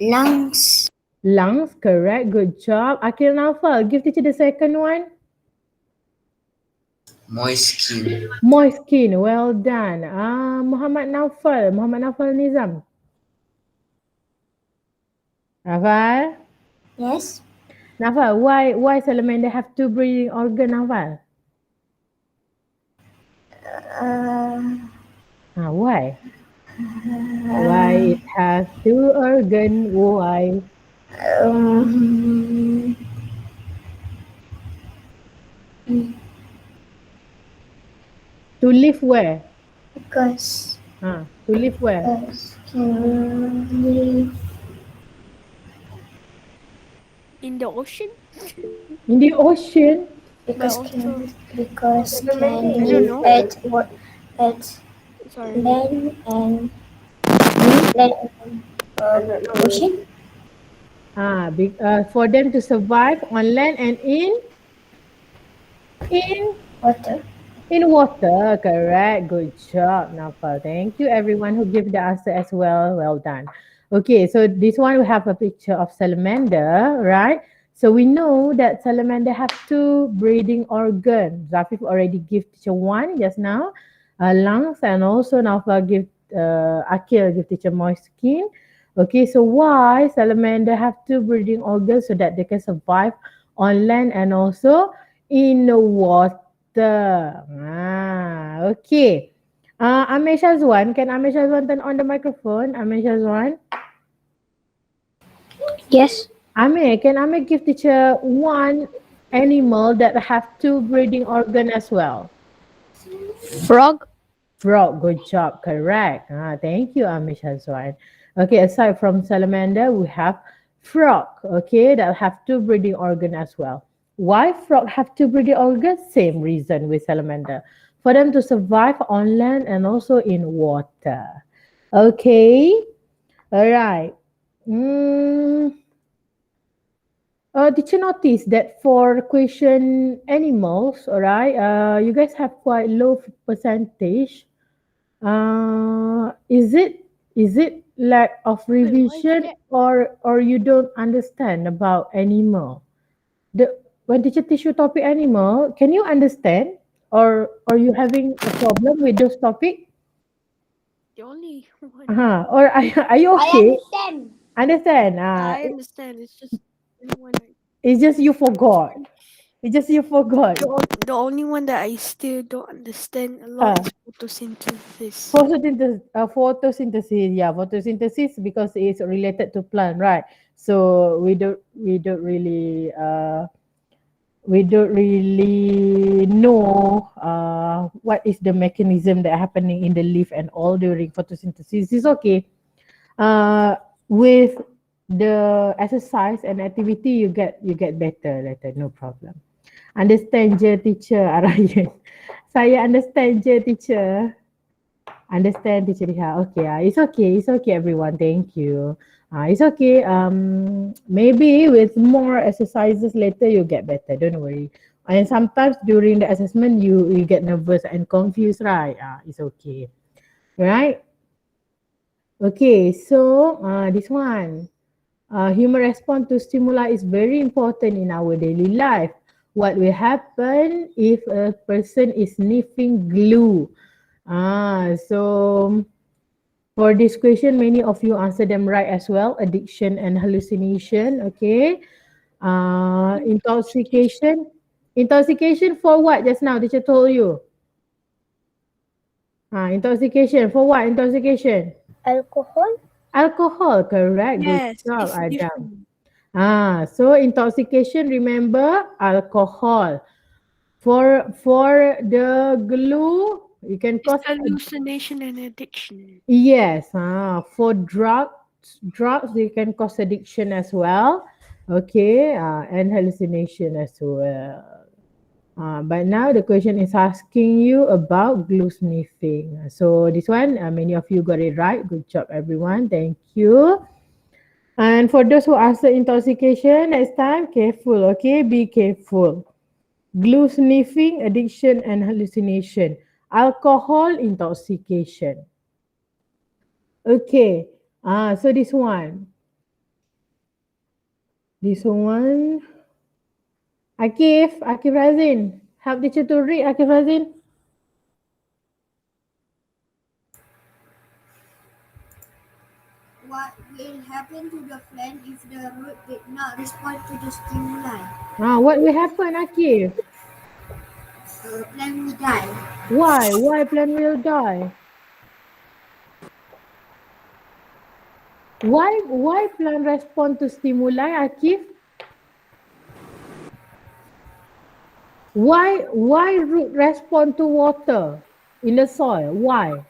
Lungs. Lungs, correct. Good job. Akil Naufal, give teacher the second one. Moist skin. Moist skin, well done. Muhammad Naufal Nizam. Naufal? Yes. Naufal, why salamander have two breathing organ, Naufal? Why? Why it has two organ? Why? To live where? Because To live where? can live In the ocean? In the ocean. because But can also, because can I don't live know. at what at Sorry. land and ocean. For them to survive on land and in Water. in water, correct. Good job, Naufal. Thank you, everyone who gave the answer as well. Well done. Okay, so this one we have a picture of salamander, right? So we know that salamander have two breathing organs. Zafif already gave teacher one just now, lungs, and also Naufal give Akil give teacher moist skin. Okay, so why salamander have two breathing organs so that they can survive on land and also in the water? Okay. Amir Shazwan, can Amir Shazwan turn on the microphone? Amir Shazwan. Yes. Amir, can Amir give teacher one animal that have two breathing organ as well? Frog. Frog, good job, correct. Thank you, Amir Shazwan. Okay, aside from salamander, we have frog, okay, that have two breathing organ as well. Why frog have two breathing organs? Same reason with salamander. For them to survive on land and also in water. Okay, all right. Did you notice that for question animals, all right, you guys have quite low percentage. Is it lack of revision or you don't understand about animal? When teacher teach you topic animal, can you understand or you having a problem with those topic? the only one. Or are you okay? understand. Understand? I understand. It's just the only one. It's just you forgot. It's just you forgot. The only one that I still don't understand a lot is photosynthesis. Photosynthesis, yeah, photosynthesis because it's related to plant, right? So we don't really know what is the mechanism that happening in the leaf and all during photosynthesis. It's okay. With the exercise and activity, you get better later, no problem. Understand je teacher Arayan. Saya understand je teacher. Understand teacher Liha. Okay, it's okay everyone. Thank you. It's okay. Maybe with more exercises later you get better. Don't worry. And sometimes during the assessment you get nervous and confused, right? It's okay. Right? Okay, so this one. Human response to stimuli is very important in our daily life. What will happen if a person is sniffing glue? So for this question, many of you answer them right as well. Addiction and hallucination. Okay. Intoxication. Intoxication for what? Just now, teacher told you. Intoxication for what? Intoxication. Alcohol. Alcohol. Correct. Yes, Good job, it's Adam. different. So intoxication. Remember alcohol. For the glue, you can cause It's hallucination and addiction. yes. For drugs you can cause addiction as well. Okay, and hallucination as well. But now the question is asking you about glue sniffing. So this one, many of you got it right. Good job, everyone. Thank you. And for those who answer intoxication, next time, careful. Okay, be careful. Glue sniffing, addiction, and hallucination. Alcohol intoxication. Okay, so this one. This one. Akif Razin. Help teacher to read, Akif Razin. What will happen to the plant if the root did not respond to the stimuli? What will happen, Akif? Plant will die. Why? Why plant will die? Why plant respond to stimuli, Akif? Why root respond to water in the soil? Why?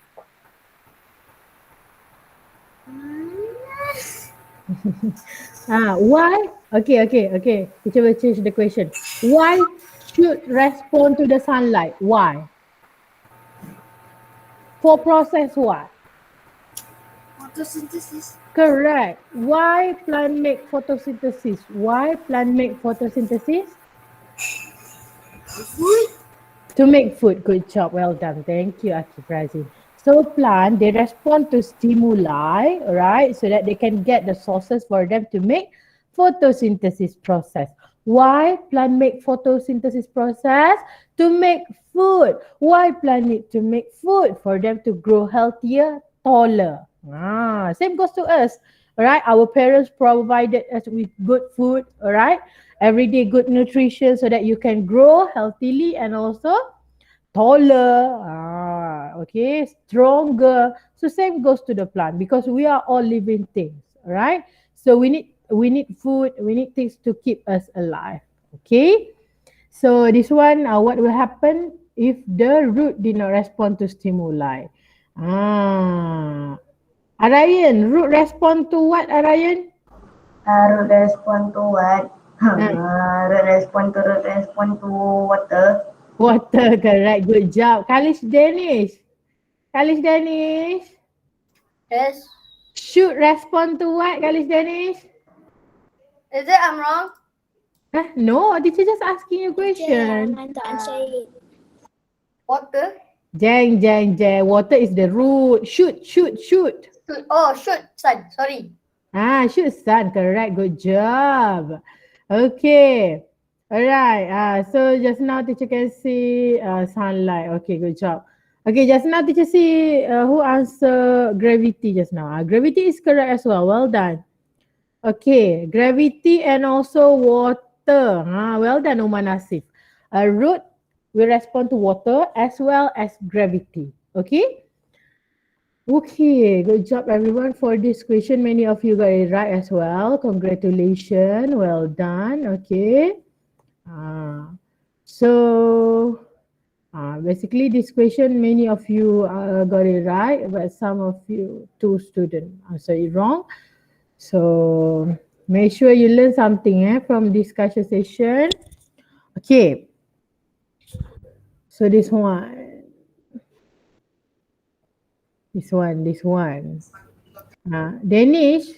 Why? Okay. Teacher will change the question. Why should respond to the sunlight? Why? For process what? Photosynthesis. Correct. Why plant make photosynthesis? Why plant make photosynthesis? Food. To make food. Good job. Well done. Thank you, Akif Razin. So plant, they respond to stimuli, right? So that they can get the sources for them to make photosynthesis process. Why plant make photosynthesis process? To make food. Why plant need to make food? For them to grow healthier, taller. Same goes to us. All right, our parents provided us with good food, all right, everyday good nutrition so that you can grow healthily and also taller, okay, stronger. So same goes to the plant because we are all living things, all right? So we need food, we need things to keep us alive, okay? So this one, what will happen if the root did not respond to stimuli? Arayan, root respond to what, Arayan? Root respond to what? Root respond to water. Water, correct. Good job. Kalish Danish. Yes. Should respond to what, Kalish Danish? Is it I'm wrong? No, teacher just asking you question. Water? Jeng. Water is the root. Shoot. Oh, shoot, sun. Sorry. Shoot, sun. Correct. Good job. Okay. Alright. So just now teacher can see sunlight. Okay, good job. Okay, just now teacher see who answer gravity just now. Gravity is correct as well. Well done. Okay, gravity and also water. Well done, Umar Nasif. A root will respond to water as well as gravity. Okay? Okay, good job everyone for this question. Many of you got it right as well. Congratulations. Well done. Okay. So basically this question, many of you got it right, but some of you, 2 students answer it wrong. So make sure you learn something from discussion session. Okay. So this one. Danish.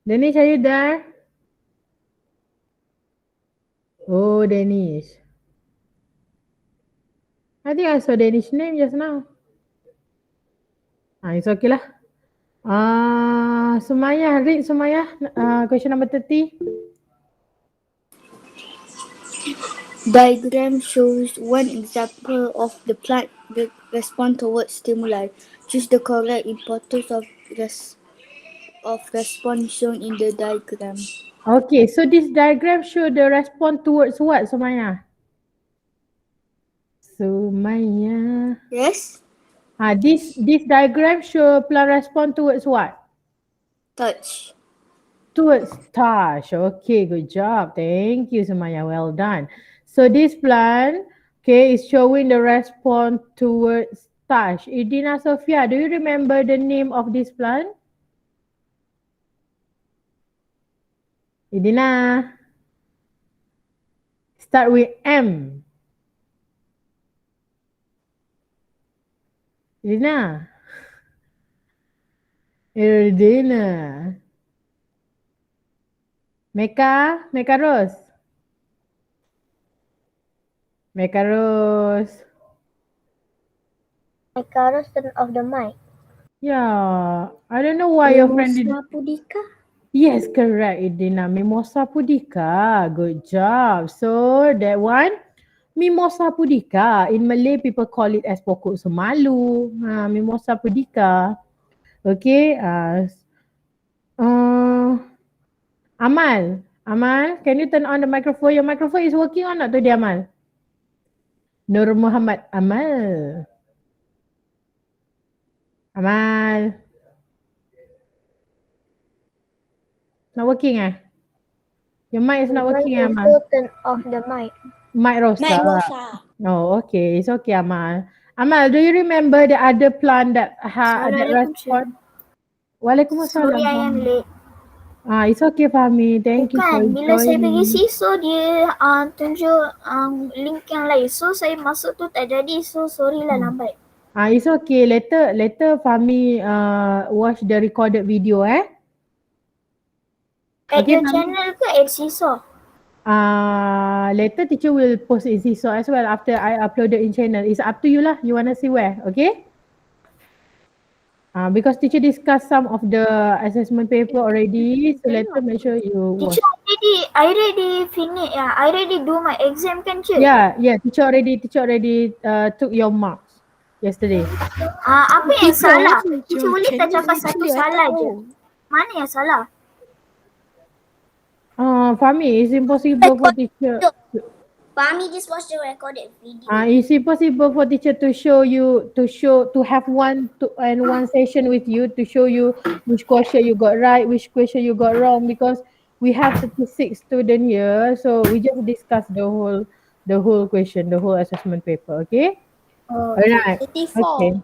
Danish, are you there? Oh, Danish. I think I saw Danish name just now. It's okay lah. Sumaya, read Sumaya. Question number 30. Diagram shows one example of the plant that respond towards stimuli. Choose the correct importance of response shown in the diagram. Okay, so this diagram show the response towards what, Sumaya? Yes? This diagram show plant respond towards what? Touch. Towards touch. Okay, good job. Thank you, Sumaya. Well done. So this plant, okay, is showing the response towards touch. Idina Sophia, do you remember the name of this plant? Idina. Start with M. Idina. Idina. Meka Rose. Meka Rose, turn off the mic. Yeah, I don't know why your friend did. Mimosa Pudika. Yes, correct, Idina. Mimosa pudica. Good job. So that one, Mimosa pudica. In Malay, people call it as pokok semalu. Mimosa pudica. Okay. Amal. Amal, can you turn on the microphone? Your microphone is working or not today, Amal? Nur Muhammad Amal. Amal. Not working eh? Your mic is not working eh, Amal? Turn off the mic. Mic Rosa. Mimosa. Oh, okay. It's okay, Amal. Amal, do you remember the other plant that that Assalamualaikum, respond? Sorry, Waalaikumsalam. I am late. It's okay, Fahmi. Thank you for Bukan, bila saya pergi joining. siso dia tunjuk link yang lain. So saya masuk tu tak jadi. So sorry lah lambat. It's okay. Later Fahmi watch the recorded video At Okay, your Fahmi? channel ke at siso? Later teacher will post in Seesaw as well after I upload it in channel. It's up to you lah. You wanna see where, okay? Because teacher discussed some of the assessment paper already, so later make sure you watch. Teacher I already finish. I already do my exam kan cik? Yeah, teacher already took your marks yesterday. Apa yang salah? Teacher Your boleh tak channel cakap satu actually, I salah tak je? tahu. Mana yang salah? Fahmi, it's impossible for teacher. Fahmi just watch the recorded video. It's impossible for teacher to show you to have one session with you to show you which question you got right, which question you got wrong, because we have 36 students here, so we just discuss the whole question, the whole assessment paper, okay? Alright. 84.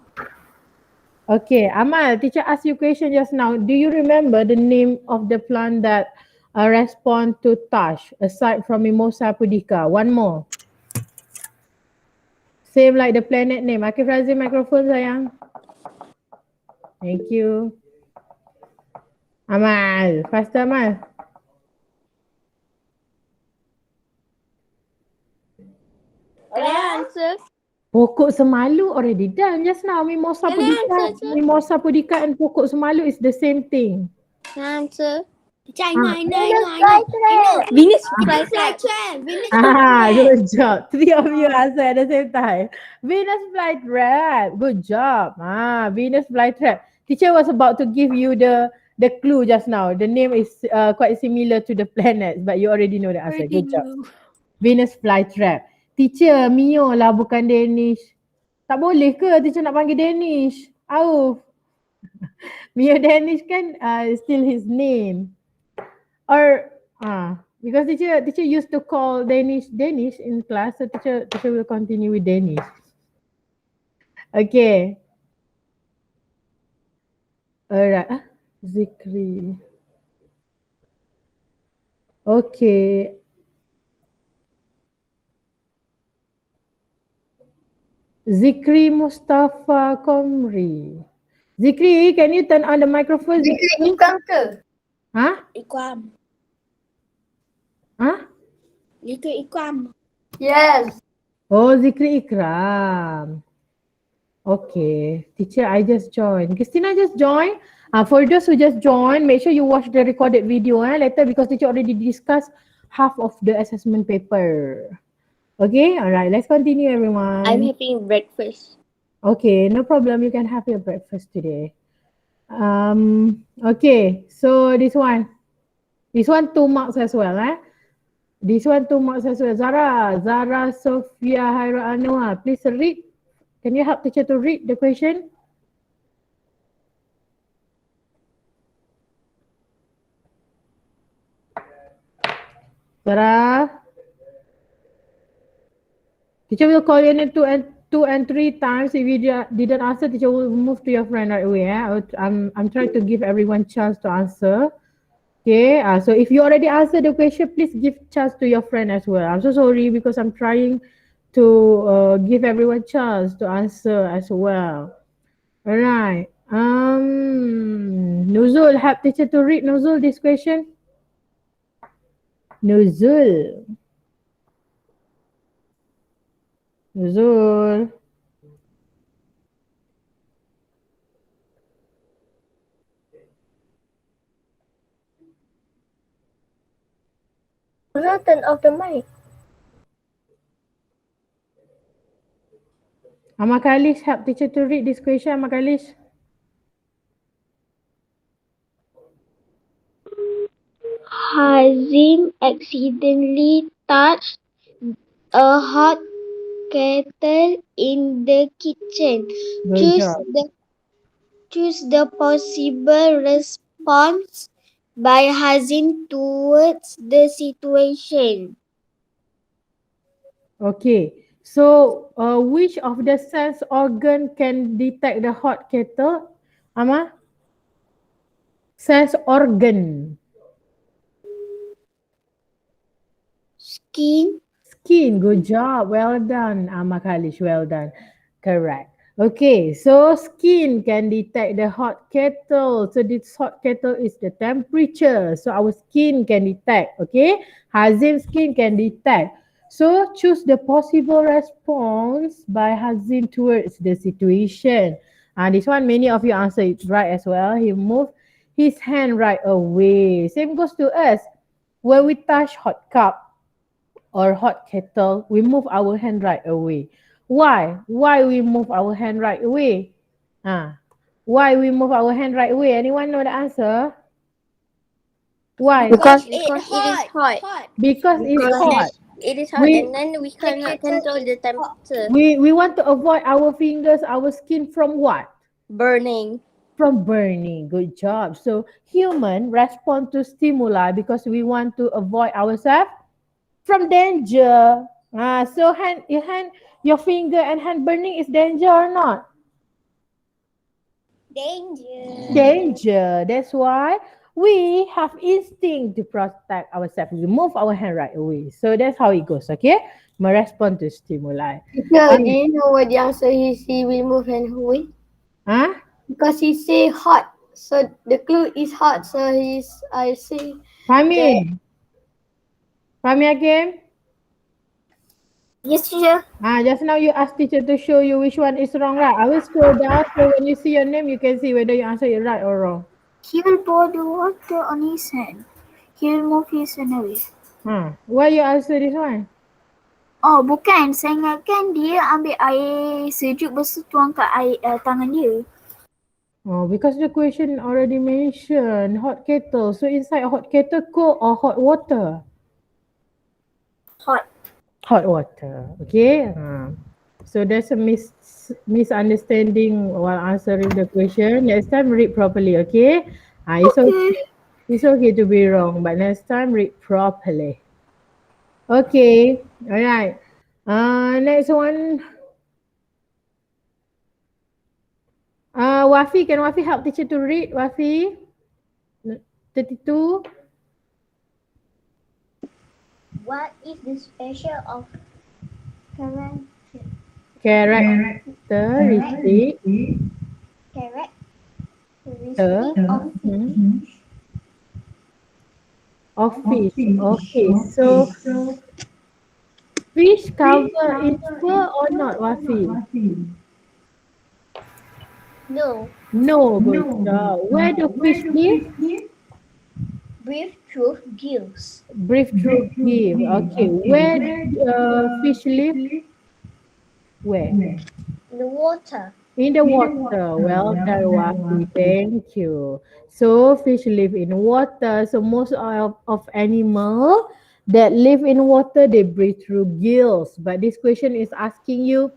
Okay, Amal, teacher asked you question just now. Do you remember the name of the plant that respond to touch aside from Mimosa pudica? One more. Same like the planet name. Akif Razim, microphone sayang. Thank you. Amal, faster Amal. Can I answer? Pokok semalu already done just now. Mimosa Can I pudica, answer, sir? Mimosa pudica and pokok semalu is the same thing. Can I answer? I know. Venus Flytrap. Good job. Three of you answer at the same time. Venus flytrap. Good job. Venus flytrap. Teacher was about to give you the clue just now. The name is quite similar to the planets, but you already know the answer. Already Good job. know. Venus flytrap. Teacher, Mio lah bukan Danish. Tak boleh ke teacher nak panggil Danish? Auf. Mio Danish kan still his name. Or because teacher used to call Danish in class, so teacher will continue with Danish. Okay. Alright. Zikri. Okay. Zikri Mustafa Komri. Zikri, can you turn on the microphone? Zikri Ikram ke? Ikram. Liquid Ikram. Yes. Oh, Zikri Ikram. Okay. Teacher, I just joined. Christina just joined. For those who just joined, make sure you watch the recorded video later, because teacher already discussed half of the assessment paper. Okay, alright, let's continue everyone. I'm having breakfast. Okay, no problem. You can have your breakfast today. Okay, so this one 2 marks as well. This one 2 marks as well. Zara Sophia Haira Anwar, please read. Can you help teacher to read the question? Zara. Teacher will call your name 2 and 3 times. If you didn't answer, teacher will move to your friend right away. I'm trying to give everyone chance to answer. Okay, so if you already answered the question, please give chance to your friend as well. I'm so sorry because I'm trying to give everyone chance to answer as well. Alright. Nuzul, help teacher to read Nuzul this question. Nuzul. Do not turn off the mic. Amakalish, help teacher to read this question, Amakalish. Hazim accidentally touched a hot kettle in the kitchen. Good job. Choose the possible response by Hazim towards the situation. Okay. So, which of the sense organ can detect the hot kettle? Ama? Sense organ. Skin. Skin. Good job. Well done, Amakalish. Well done. Correct. Okay, so skin can detect the hot kettle. So this hot kettle is the temperature. So our skin can detect. Okay, Hazim's skin can detect. So choose the possible response by Hazim towards the situation. And this one, many of you answer it right as well. He moved his hand right away. Same goes to us. When we touch hot cup or hot kettle, we move our hand right away. Why? Why we move our hand right away? Why we move our hand right away? Anyone know the answer? Why? Because it is hot. Because it's hot. It is hot We- and then we cannot control the temperature. We want to avoid our fingers, our skin from what? Burning. From burning. Good job. So human respond to stimuli because we want to avoid ourselves from danger. So your finger and hand burning is danger or not? Danger. That's why we have instinct to protect ourselves. We move our hand right away. So that's how it goes, okay? We respond to stimuli. Yeah, do you know what the answer is? He will move hand away. Huh? Because he say hot. So the clue is hot. So I say. Fahmi? Fahmi again? Yes, teacher. Just now you asked teacher to show you which one is wrong, right? I will scroll down so when you see your name, you can see whether you answer it right or wrong. He will pour the water on his hand. He will move his hand away. Why you answer this one? Oh, bukan. Saya ingatkan dia ambil air sejuk lepas tu tuang kat tangan dia. Oh, because the question already mentioned hot kettle. So inside a hot kettle, cold or hot water? Hot. Hot water. Okay. So there's a misunderstanding while answering the question. Next time read properly. Okay. It's okay to be wrong, but next time read properly. Okay. All right. Next one. Wafi, can Wafi help teacher to read? Wafi, 32. What is the special of Characteristic of fish. Okay, so fish cover its fur or not, Wafi? No. No, good job. Where do fish live? Breathe through gills. Breathe through gill. Okay, where fish live? Where? In the water. In the water. Well done, Wafi. Thank you. So fish live in water. So most of animal that live in water, they breathe through gills. But this question is asking you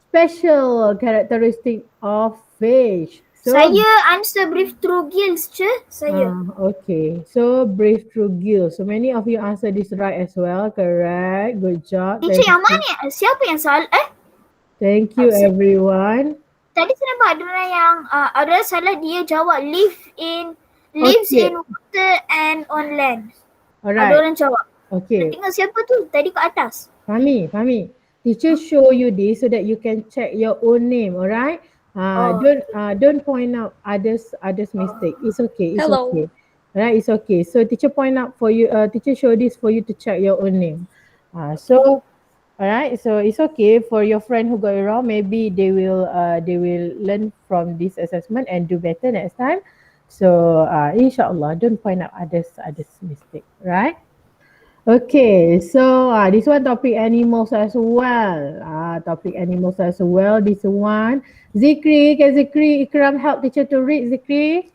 special characteristic of fish. So, Saya answer breathe through gills, je. Saya. Okay. So breathe through gills. So many of you answer this right as well. Correct. Good job. Teacher yang mana? Siapa yang salah? Thank you everyone. Tadi saya nampak ada orang yang ada salah dia jawab lives in water and on land. Alright. Ada orang jawab. Okay. Tengok siapa tu tadi kat atas. Fahmi. Teacher show you this so that you can check your own name. Alright. Don't point out others mistake. It's okay. Hello. Okay. Alright. It's okay. So teacher point out for you. Teacher show this for you to check your own name. Alright, so it's okay for your friend who got it wrong. Maybe they will learn from this assessment and do better next time. So inshallah, don't point out others mistake, right? Okay, so this one topic animals as well. Topic animals as well. This one. Zikri, can Zikri Ikram help teacher to read, Zikri?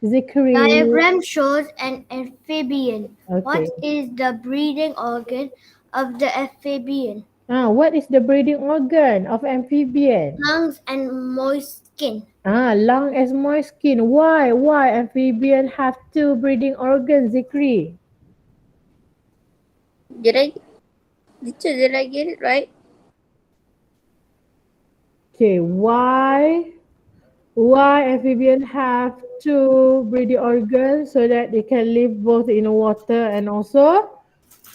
Zikri. Diagram shows an amphibian. Okay. What is the breathing organ of the amphibian? What is the breathing organ of amphibian? Lungs and moist skin. Lung as moist skin. Why? Why amphibian have two breathing organs, Zikri? Did I get it right? Okay, why amphibian have two breathing organs so that they can live both in water and also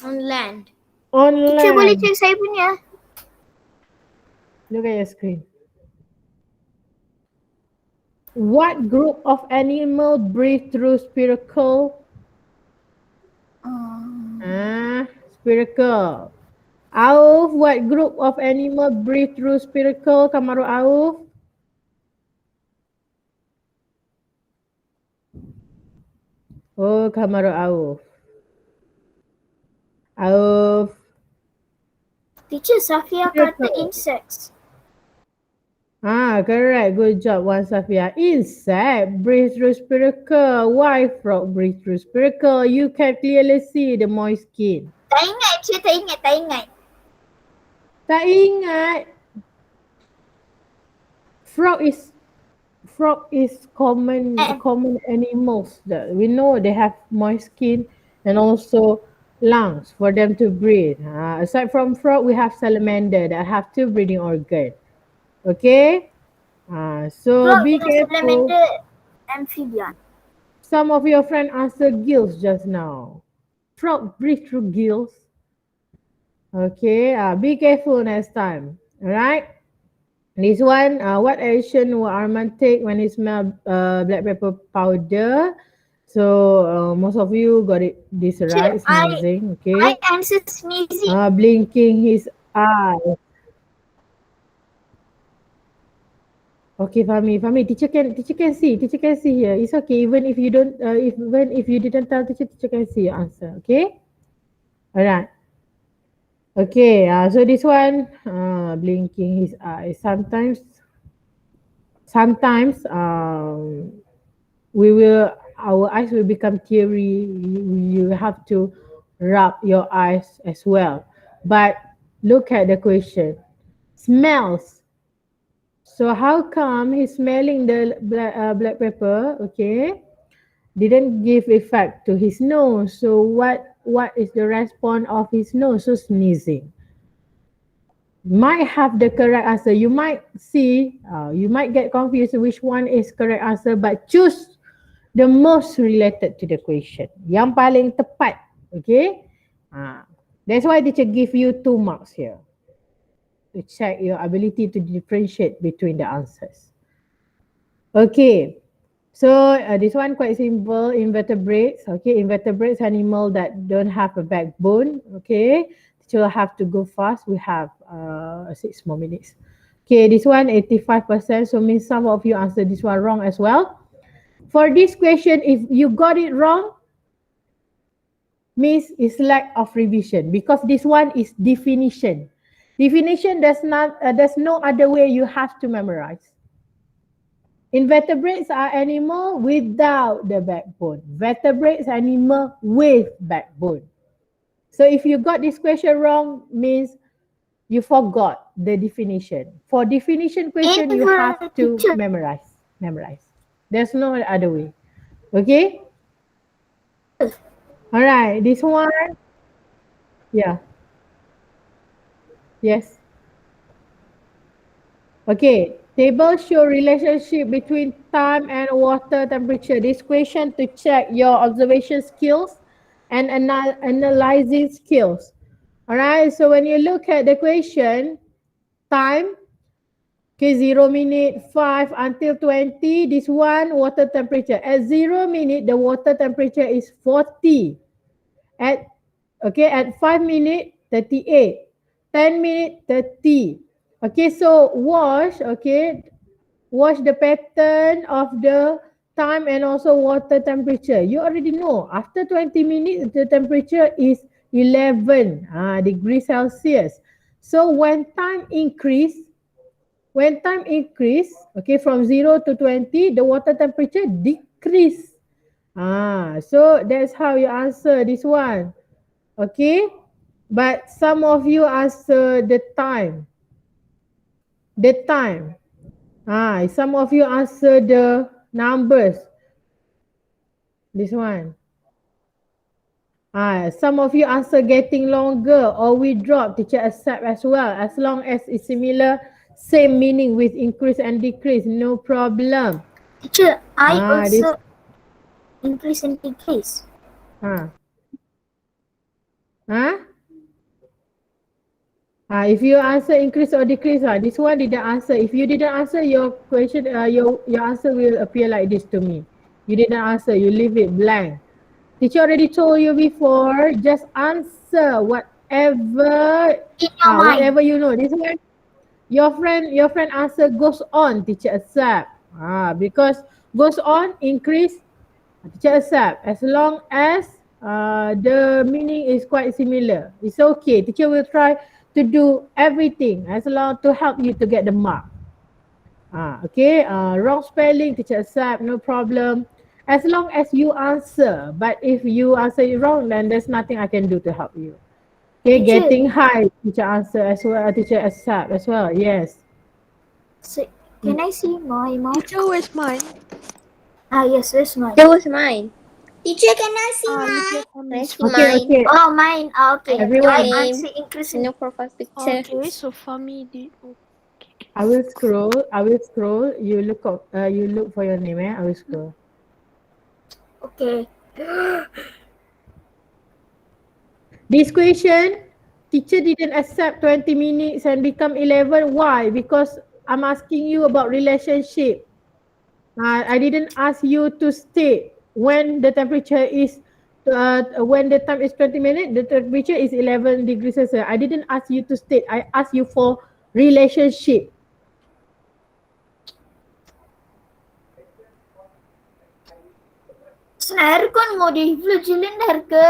On land. on Teacher boleh land? check saya punya. Look at your screen. What group of animal breathe through spiracle? Spiracle. Auf, what group of animal breathe through spiracle? Kamaru Auf. Oh, Kamaru Auf. Auf. Teacher Safia kata insects. Correct. Good job, Wan Safia. Insect breathe through spiracle. Why frog breathe through spiracle? You can clearly see the moist skin. Tak ingat, teacher, tak ingat. Tak ingat. Frog is common animals that we know they have moist skin and also lungs for them to breathe. Aside from frog, we have salamander that have two breathing organs. Okay. So Frog be dengan careful. salamander amphibian. Some of your friends answered gills just now. Frog breathe through gills. Okay. Be careful next time. Alright. This one, what action will Arman take when he smell black pepper powder? So most of you got this right, sneezing. Okay. I answer sneezing. Blinking his eye. Okay, Fahmi, teacher can see here. It's okay, even if you don't, even if you didn't tell teacher can see your answer. Okay. Alright. Okay, so this one, blinking his eyes. Sometimes our eyes will become teary. You have to rub your eyes as well. But look at the question. Smells. So how come he's smelling the black pepper? Okay, didn't give effect to his nose. So what is the response of his nose? So sneezing. Might have the correct answer. You might see, you might get confused which one is correct answer, but choose the most related to the question. Yang paling tepat. Okay. That's why teacher give you 2 marks here to check your ability to differentiate between the answers. Okay. So this one quite simple. Invertebrates. Okay. Invertebrates, animal that don't have a backbone. Okay. Teacher will have to go fast. We have 6 more minutes. Okay. This one 85%. So means some of you answer this one wrong as well. For this question, if you got it wrong, means it's lack of revision because this one is definition. Definition there's no other way you have to memorize. Invertebrates are animal without the backbone. Vertebrates animal with backbone. So if you got this question wrong, means you forgot the definition. For definition question, you have to memorize. There's no other way. Okay? All right, this one. Yeah. Yes. Okay, table show relationship between time and water temperature. This question to check your observation skills and analyzing skills. All right, so when you look at the question, time, okay, 0 minute, 5 until 20, this one, water temperature. At 0 minute, the water temperature is 40. At 5 minute, 38. 10 minute, 30. Okay, so watch the pattern of the time and also water temperature. You already know after 20 minutes the temperature is 11 degrees Celsius. So when time increase, okay, from 0 to 20, the water temperature decrease. So that's how you answer this one. Okay, but some of you answer the time. Some of you answer the numbers. This one. Some of you answer getting longer or we drop. Teacher accept as well. As long as it's similar, same meaning with increase and decrease, no problem. Teacher, I This. also increase and decrease. If you answer increase or decrease, this one didn't answer. If you didn't answer, your question, your answer will appear like this to me. You didn't answer, you leave it blank. Teacher already told you before, just answer whatever whatever you know. This one, your friend answer goes on, teacher accept. Because goes on, increase, teacher accept. As long as the meaning is quite similar, it's okay. Teacher will try to do everything as long to help you to get the mark. Okay, wrong spelling, teacher accept, no problem. As long as you answer, but if you answer it wrong, then there's nothing I can do to help you. Okay, Teacher. getting high, teacher answer as well, teacher accept as well, yes. So, can I see my mark? Teacher, where's mine? Yes, where's mine? That was mine. Teacher, can I see Look mine? at on Let's this. see Okay, mine. okay. Oh, mine. Okay. Everyone. I answer increase and No profile picture. Okay, so Fami did. I will scroll. You look up, you look for your name, I will scroll. okay. This question, teacher didn't accept 20 minutes and become 11. Why? Because I'm asking you about relationship. I didn't ask you to state when the temperature is, when the time is 20 minutes, the temperature is 11 degrees Celsius. I didn't ask you to state. I asked you for relationship. Snare kon mau di cylinder ke?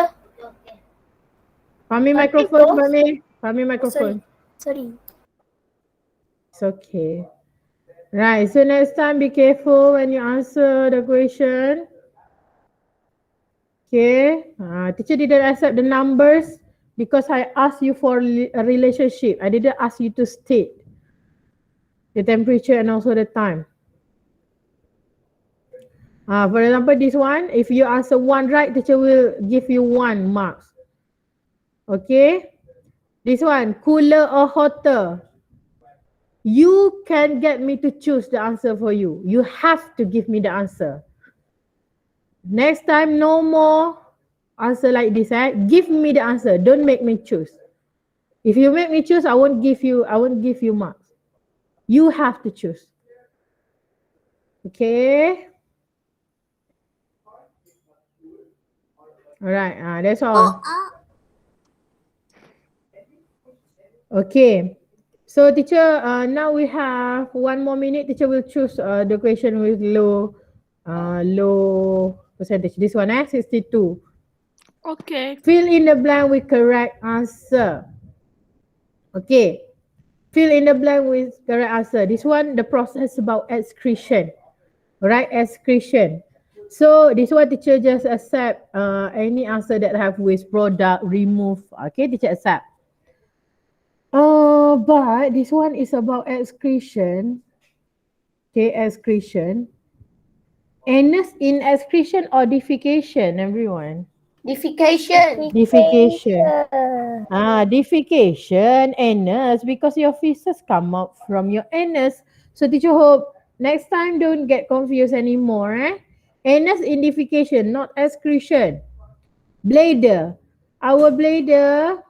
Fami microphone, Fami microphone. Sorry. It's okay. Right, so next time be careful when you answer the question. Okay, teacher didn't accept the numbers because I asked you for a relationship. I didn't ask you to state the temperature and also the time. For example, this one, if you answer one right, teacher will give you 1 marks. Okay, this one, cooler or hotter. You can get me to choose the answer for you. You have to give me the answer. Next time, no more answer like this. Give me the answer. Don't make me choose. If you make me choose, I won't give you marks. You have to choose. Okay. All right. That's all. Okay. So teacher, now we have 1 more minute. Teacher will choose the question with low percentage. This one, 62. Okay. Fill in the blank with correct answer. Okay. Fill in the blank with correct answer. This one, the process about excretion. Right, excretion. So this one, teacher just accept any answer that have waste product, remove. Okay, teacher accept. But this one is about excretion. Okay, excretion. Anus in excretion or defecation, everyone? Defecation. Defecation. Defecation, anus, because your feces come out from your anus. So teacher hope next time don't get confused anymore. Anus in defecation, not excretion. Bladder. Our bladder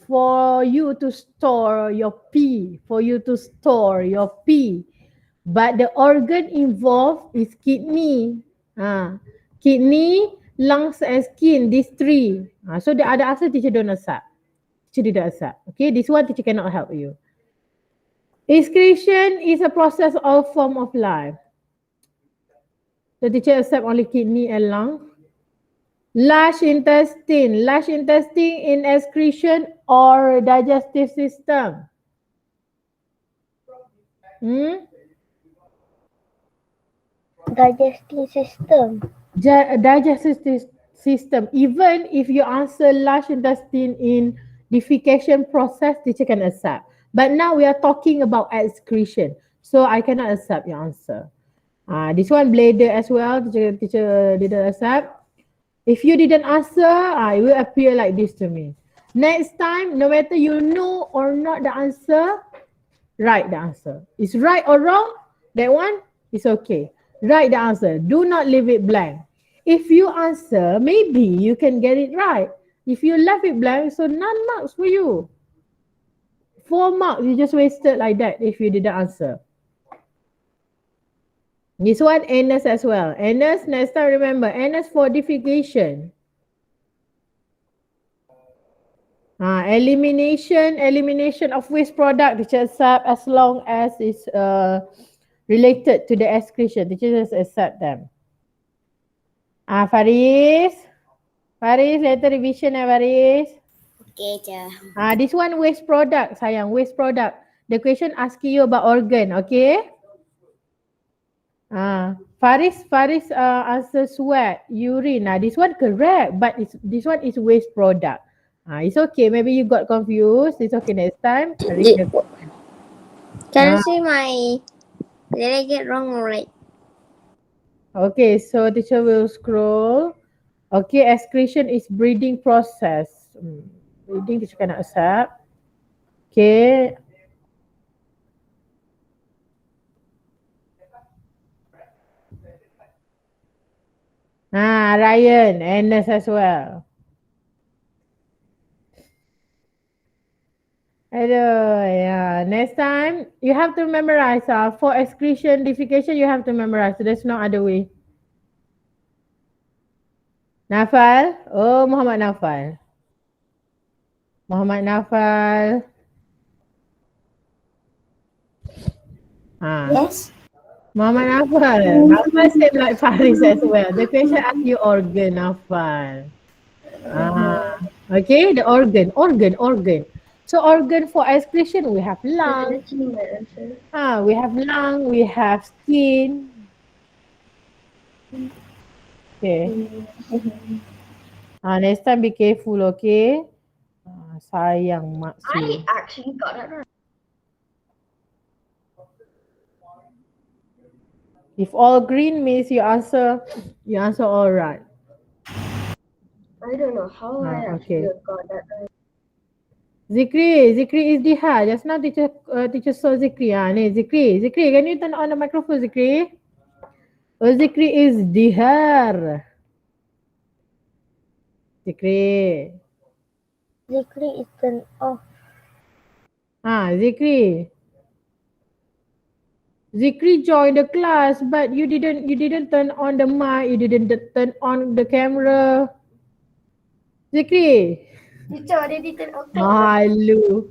for you to store your pee, But the organ involved is kidney. Kidney, lungs and skin, these 3. So the other answer teacher don't accept. Teacher didn't accept. Okay, this one teacher cannot help you. Excretion is a process or form of life. The teacher accept only kidney and lung. Large intestine. Large intestine in excretion or digestive system. Digestive system. Digestive system. Even if you answer large intestine in defecation process, teacher can accept. But now we are talking about excretion. So I cannot accept your answer. This one bladder as well, teacher didn't accept. If you didn't answer, it will appear like this to me. Next time, no matter you know or not the answer, write the answer. It's right or wrong, that one is okay. Write the answer. Do not leave it blank. If you answer, maybe you can get it right. If you left it blank, so none marks for you. 4 marks, you just wasted like that if you didn't answer. This one, anus as well. Anus, next time remember, anus for defecation. Elimination of waste product, teacher accept as long as it's related to the excretion. Teacher just accept them. Faris, later revision Faris. Okay, je. This one waste product, sayang, waste product. The question asking you about organ, okay? Faris answer sweat, urine. This one correct, but this one is waste product. It's okay. Maybe you got confused. It's okay. Next time. Can I see my? Did I get wrong or right? Okay, so teacher will scroll. Okay, excretion is breathing process. Breathing teacher cannot accept. Okay. Ryan, anus as well. Yeah. Next time, you have to memorize. For excretion, defecation, you have to memorize. There's no other way. Nafal? Oh, Muhammad Nafal. Yes. Muhammad Nafal. Nafal said like Faris as well. The question asked you organ, Nafal. Okay, the organ. So organ for excretion, we have lung. We have lung, we have skin. Okay. Next time be careful, okay? Sayang maksud. I actually got it right. If all green means you answer all right. I don't know how I actually got that right. Zikri is Dihar. Just now teacher saw Zikri. Zikri, can you turn on the microphone, Zikri? Zikri is Dihar. Zikri is turned off. Zikri joined the class, but you didn't turn on the mic, you didn't turn on the camera. Zikri. Teacher already turn off. Malu.